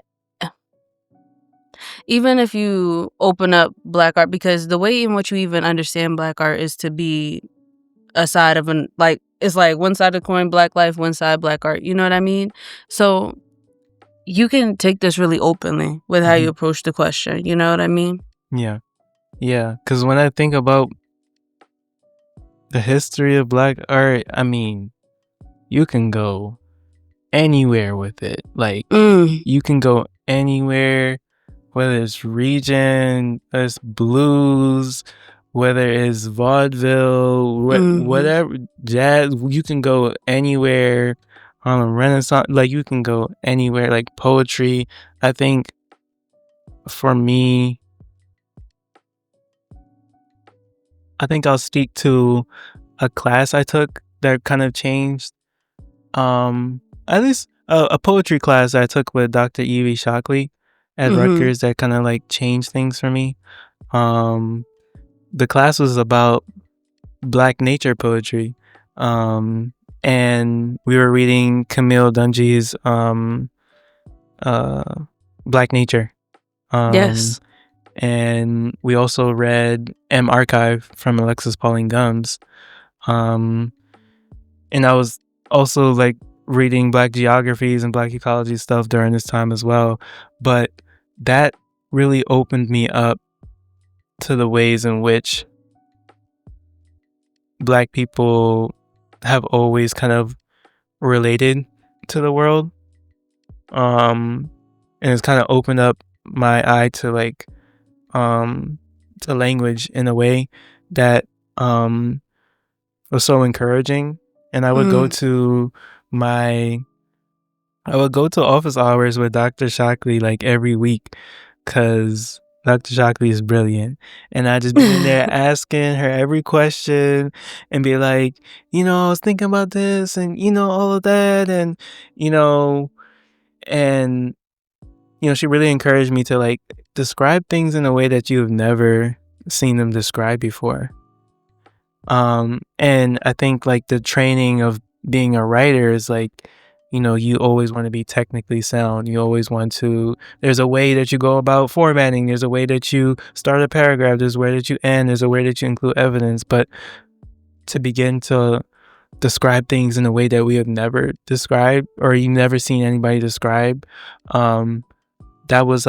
if you open up Black art, because the way in which you even understand Black art is to be a side of it's like one side of the coin, Black life, one side Black art. You know what I mean? So you can take this really openly with how you approach the question. You know what I mean? Yeah. Because when I think about the history of Black art, I mean, you can go anywhere with it. Like, you can go anywhere, whether it's region, whether it's blues, whether it's vaudeville, whatever, jazz. You can go anywhere. Renaissance, like, you can go anywhere. Like, poetry. I think for me, I'll speak to a class I took that kind of changed. At least a poetry class I took with Dr. Evie Shockley at Rutgers that kind of like changed things for me. The class was about Black nature poetry. And we were reading Camille Dungy's Black Nature. Yes. And we also read M Archive from Alexis Pauline Gumbs. And I was also like reading Black geographies and Black ecology stuff during this time as well. But that really opened me up to the ways in which Black people have always kind of related to the world. And it's kind of opened up my eye to like to language in a way that was so encouraging. And I would go to my I would go to office hours with Dr. Shockley like every week because Dr. Shockley is brilliant. And I'd just be in there asking her every question and be like, I was thinking about this and, all of that. And, and, she really encouraged me to like describe things in a way that you have never seen them described before. And I think like the training of being a writer is like, you always want to be technically sound. You always want to, there's a way that you go about formatting. There's a way that you start a paragraph. There's a way that you end. There's a way that you include evidence. But to begin to describe things in a way that we have never described or you've never seen anybody describe, that was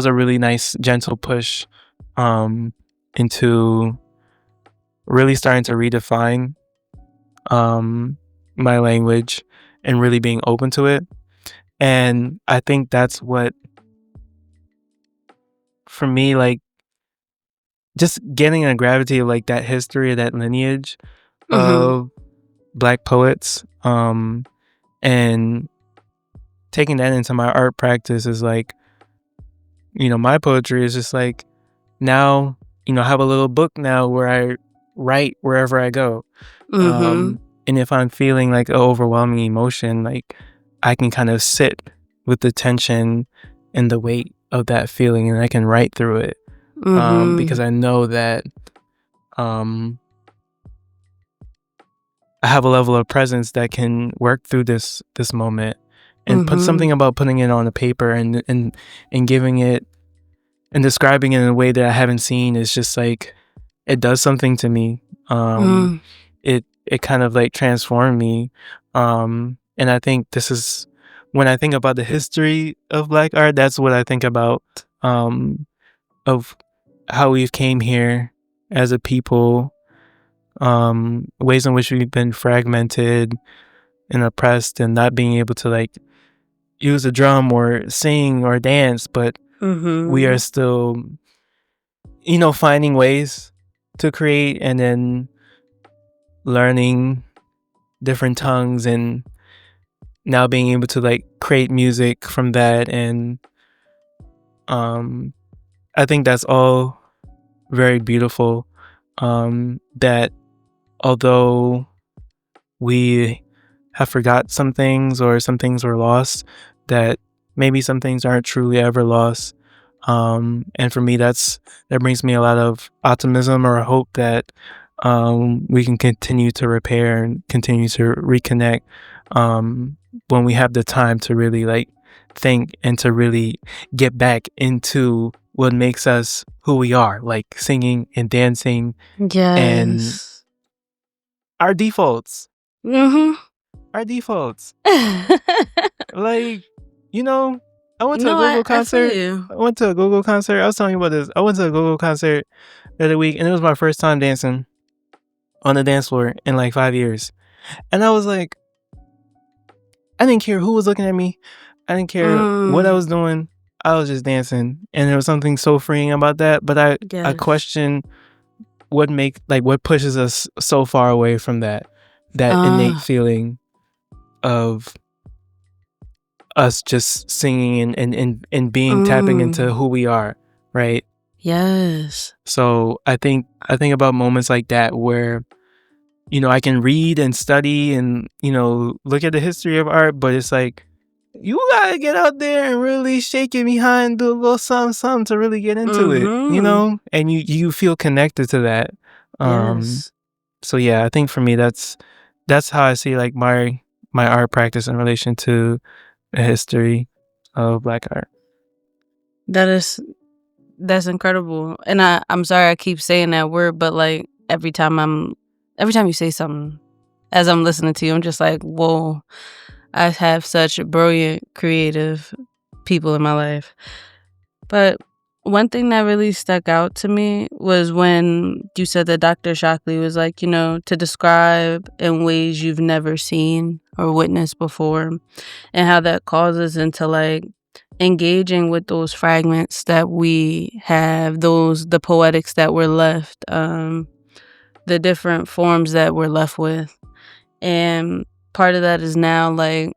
a really nice, gentle push, into really starting to redefine my language and really being open to it. And I think that's what, for me, like just getting a gravity of like that history of that lineage of Black poets, and taking that into my art practice is like, my poetry is just like now, I have a little book now where I write wherever I go. And if I'm feeling like an overwhelming emotion, like I can kind of sit with the tension and the weight of that feeling and I can write through it. Because I know that I have a level of presence that can work through this moment and put something about putting it on the paper and giving it and describing it in a way that I haven't seen is just like, it does something to me. It kind of like transformed me. And I think this is, when I think about the history of Black art, that's what I think about, of how we've came here as a people, ways in which we've been fragmented and oppressed and not being able to like use a drum or sing or dance, but we are still, finding ways to create and then learning different tongues and now being able to like create music from that. And I think that's all very beautiful, that although we have forgot some things or some things were lost, that maybe some things aren't truly ever lost. And for me, that brings me a lot of optimism or hope that we can continue to repair and continue to reconnect when we have the time to really like think and to really get back into what makes us who we are, like singing and dancing. And our defaults. Our defaults. Like, I went to a go-go concert. I went to a go-go concert. I was telling you about this. I went to a go-go concert the other week, and it was my first time dancing on the dance floor in like 5 years. And I was like, I didn't care who was looking at me. I didn't care what I was doing. I was just dancing. And there was something so freeing about that. But I question what pushes us so far away from that innate feeling of us just singing and being tapping into who we are, right? Yes. So I think about moments like that where, I can read and study and, look at the history of art, but it's like, you gotta get out there and really shake it behind, do a little something to really get into it, and you feel connected to that. Yes. So yeah, I think for me, that's how I see like my art practice in relation to the history of Black art. That's incredible. And I'm sorry I keep saying that word, but like every time you say something, as I'm listening to you, I'm just like, whoa, I have such brilliant, creative people in my life. But one thing that really stuck out to me was when you said that Dr. Shockley was like, to describe in ways you've never seen or witnessed before, and how that calls us into like engaging with those fragments that we have, the poetics that were left, the different forms that we're left with. And part of that is now like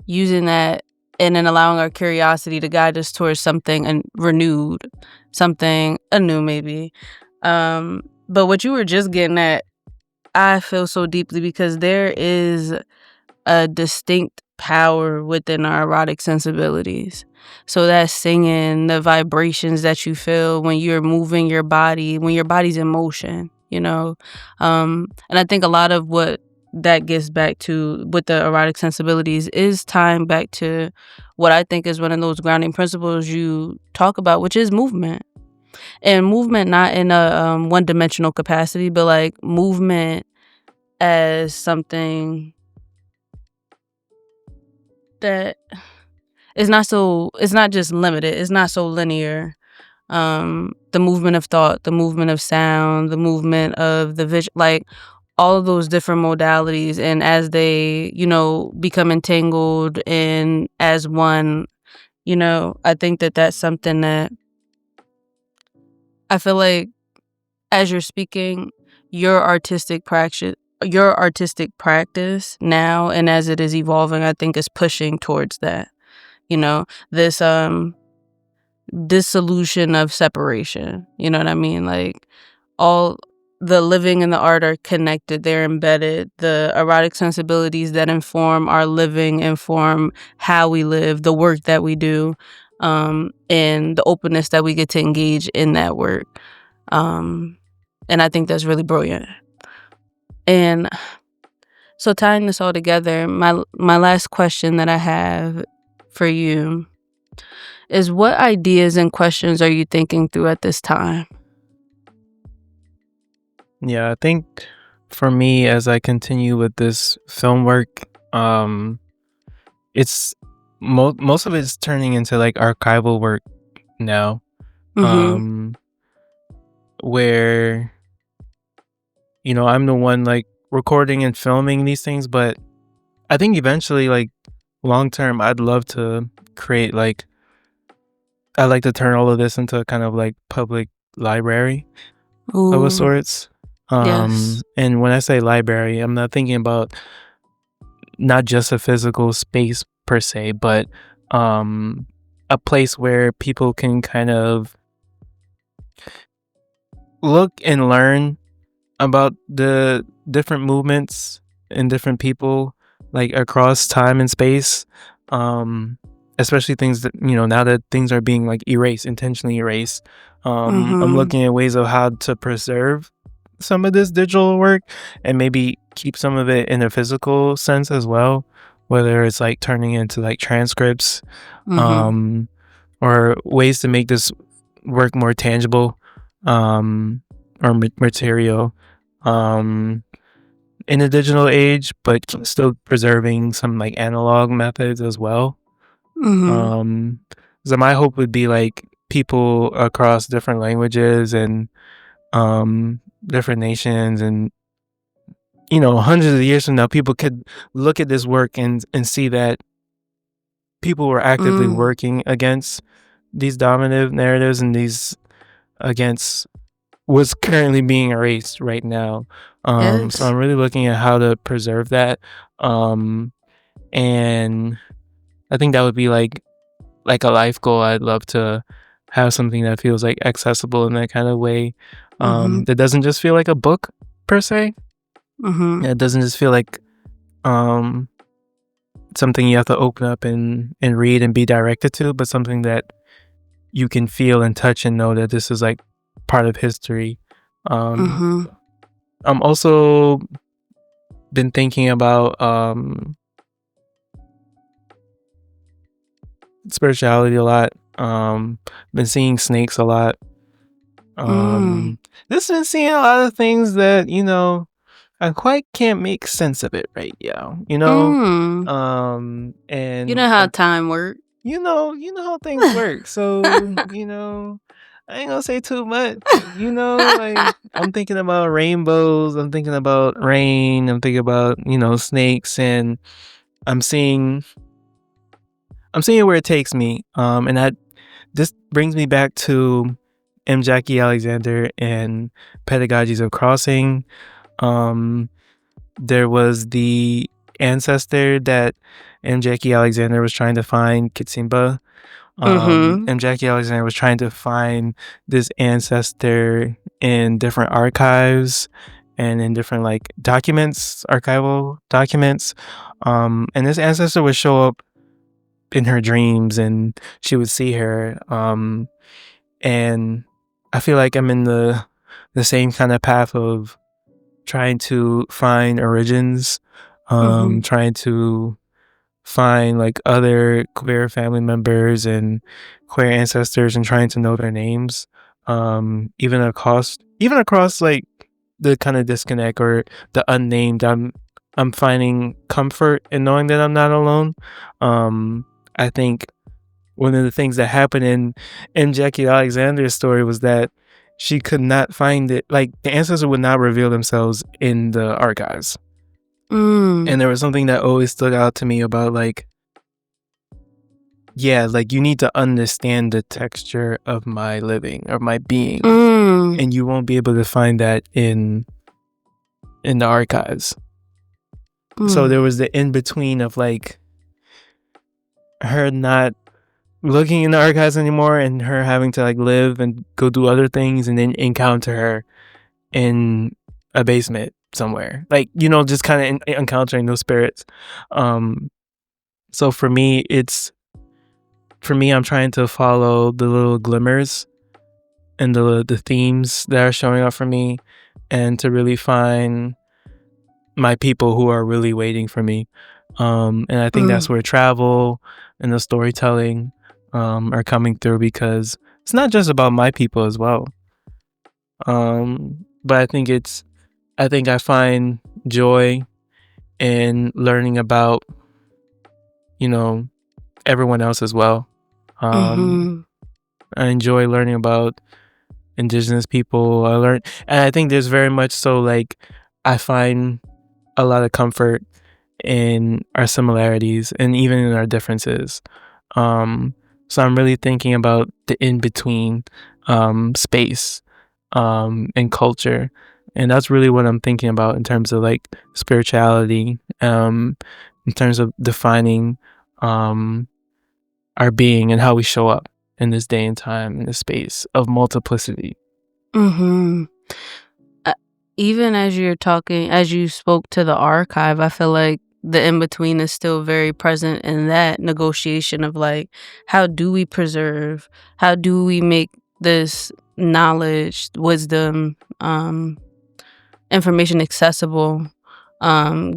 using that and then allowing our curiosity to guide us towards something renewed, something anew maybe. But what you were just getting at, I feel so deeply because there is a distinct power within our erotic sensibilities. So that's singing, the vibrations that you feel when you're moving your body, when your body's in motion, you know. And I think a lot of what that gets back to with the erotic sensibilities is tying back to what I think is one of those grounding principles you talk about, which is movement. And movement not in a one-dimensional capacity, but like movement as something that is not so, it's not just limited, it's not so linear. The movement of thought, the movement of sound, the movement of the vision, like all of those different modalities, and as they, become entangled and as one, I think that that's something that I feel like as you're speaking, your artistic practice now and as it is evolving, I think is pushing towards that. This dissolution of separation. You know what I mean? Like all the living and the art are connected, they're embedded. The erotic sensibilities that inform our living inform how we live, the work that we do, and the openness that we get to engage in that work. And I think that's really brilliant. And so tying this all together, my last question that I have for you is, what ideas and questions are you thinking through at this time? Yeah, I think for me, as I continue with this film work, it's most of it's turning into like archival work now, Mm-hmm. where I'm the one like recording and filming these things, but I think eventually, like long term, I'd love to create I'd like to turn all of this into a kind of like public library of a Ooh, sorts. yes. And when I say library, I'm not thinking about not just a physical space per se, but a place where people can kind of look and learn about the different movements and different people like across time and space, especially things that now that things are being like intentionally erased. I'm Mm-hmm. looking at ways of how to preserve some of this digital work and maybe keep some of it in a physical sense as well, whether it's like turning into like transcripts, Mm-hmm. um or ways to make this work more tangible, or material, um in the digital age, but still preserving some like analog methods as well. Mm-hmm. So my hope would be like people across different languages and different nations, and hundreds of years from now, people could look at this work and see that people were actively Mm. working against these dominative narratives and these against what's currently being erased right now. So Yes. I'm really looking at how to preserve that. And I think that would be like a life goal. I'd love to have something that feels like accessible in that kind of way. Mm-hmm. That doesn't just feel like a book per se. Mm-hmm. It doesn't just feel like um something you have to open up and read and be directed to, but something that you can feel and touch and know that this is like part of history. Um, Mm-hmm. I'm also been thinking about spirituality a lot. Been seeing snakes a lot. Mm. Just been seeing a lot of things that I quite can't make sense of it right now. Mm. You And know how time works. you know how things work. So I ain't gonna say too much. Like I'm thinking about rainbows. I'm thinking about rain. I'm thinking about snakes, and I'm seeing where it takes me. And that this brings me back to M. Jackie Alexander and Pedagogies of Crossing. There was the ancestor that M. Jackie Alexander was trying to find, Kitsimba. And Jackie Alexander was trying to find this ancestor in different archives and in different like documents, archival documents. And this ancestor would show up in her dreams and she would see her. And I feel like I'm in the same kind of path of trying to find origins, trying to find like other queer family members and queer ancestors and trying to know their names, even across like the kind of disconnect or the unnamed. I'm finding comfort in knowing that I'm not alone. I think one of the things that happened in Jackie Alexander's story was that she could not find it. Like the ancestors would not reveal themselves in the archives. And there was something that always stood out to me about like, yeah, like you need to understand the texture of my living or my being, and you won't be able to find that in the archives. So there was the in between of like her not looking in the archives anymore and her having to like live and go do other things and then encounter her in a basement somewhere, like, you know, just kind of encountering those spirits. So for me I'm trying to follow the little glimmers and the themes that are showing up for me, and to really find my people who are really waiting for me. And I think that's where travel and the storytelling are coming through, because it's not just about my people as well. But I think I find joy in learning about, you know, everyone else as well. I enjoy learning about indigenous people. And I think there's very much so like I find a lot of comfort in our similarities and even in our differences. So I'm really thinking about the in-between space and culture. And that's really what I'm thinking about in terms of like spirituality, in terms of defining our being and how we show up in this day and time, in this space of multiplicity. Even as you're talking, as you spoke to the archive, I feel like the in-between is still very present in that negotiation of like, how do we preserve, how do we make this knowledge, wisdom, information accessible,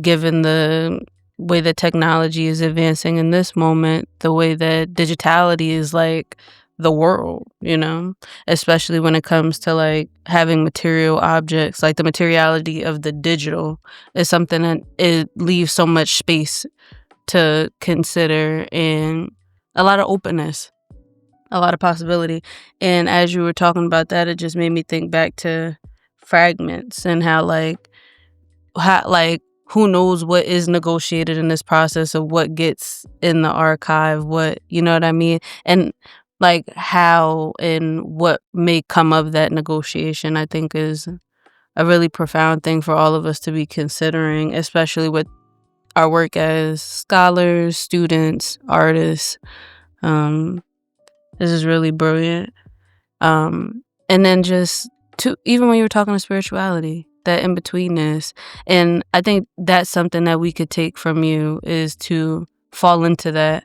given the way that technology is advancing in this moment, the way that digitality is like the world, you know, especially when it comes to like having material objects. Like the materiality of the digital is something that it leaves so much space to consider and a lot of openness, a lot of possibility. And as you were talking about that, it just made me think back to fragments and how who knows what is negotiated in this process of what gets in the archive, what, you know what I mean? And like how and what may come of that negotiation, I think is a really profound thing for all of us to be considering, especially with our work as scholars, students, artists. This is really brilliant. And then just even when you were talking to spirituality, that in-betweenness. And I think that's something that we could take from you, is to fall into that,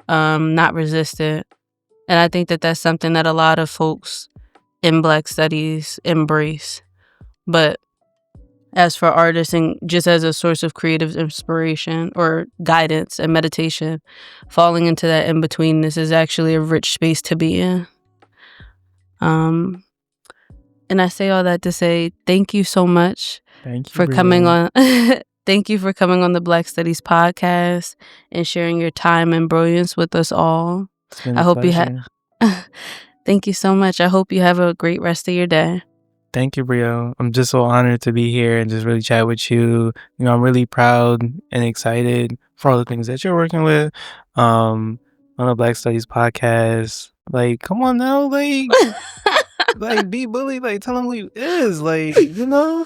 not resist it. And I think that that's something that a lot of folks in Black studies embrace. But as for artists and just as a source of creative inspiration or guidance and meditation, falling into that in-betweenness is actually a rich space to be in. And I say all that to say thank you so much for coming on. Thank you for coming on the Black Studies podcast and sharing your time and brilliance with us all. It's been a pleasure. Thank you so much. I hope you have a great rest of your day. Thank you, Brio. I'm just so honored to be here and just really chat with you. You know, I'm really proud and excited for all the things that you're working with on the Black Studies podcast. Like, come on now, like, like be bully, like tell them who you is, like, you know.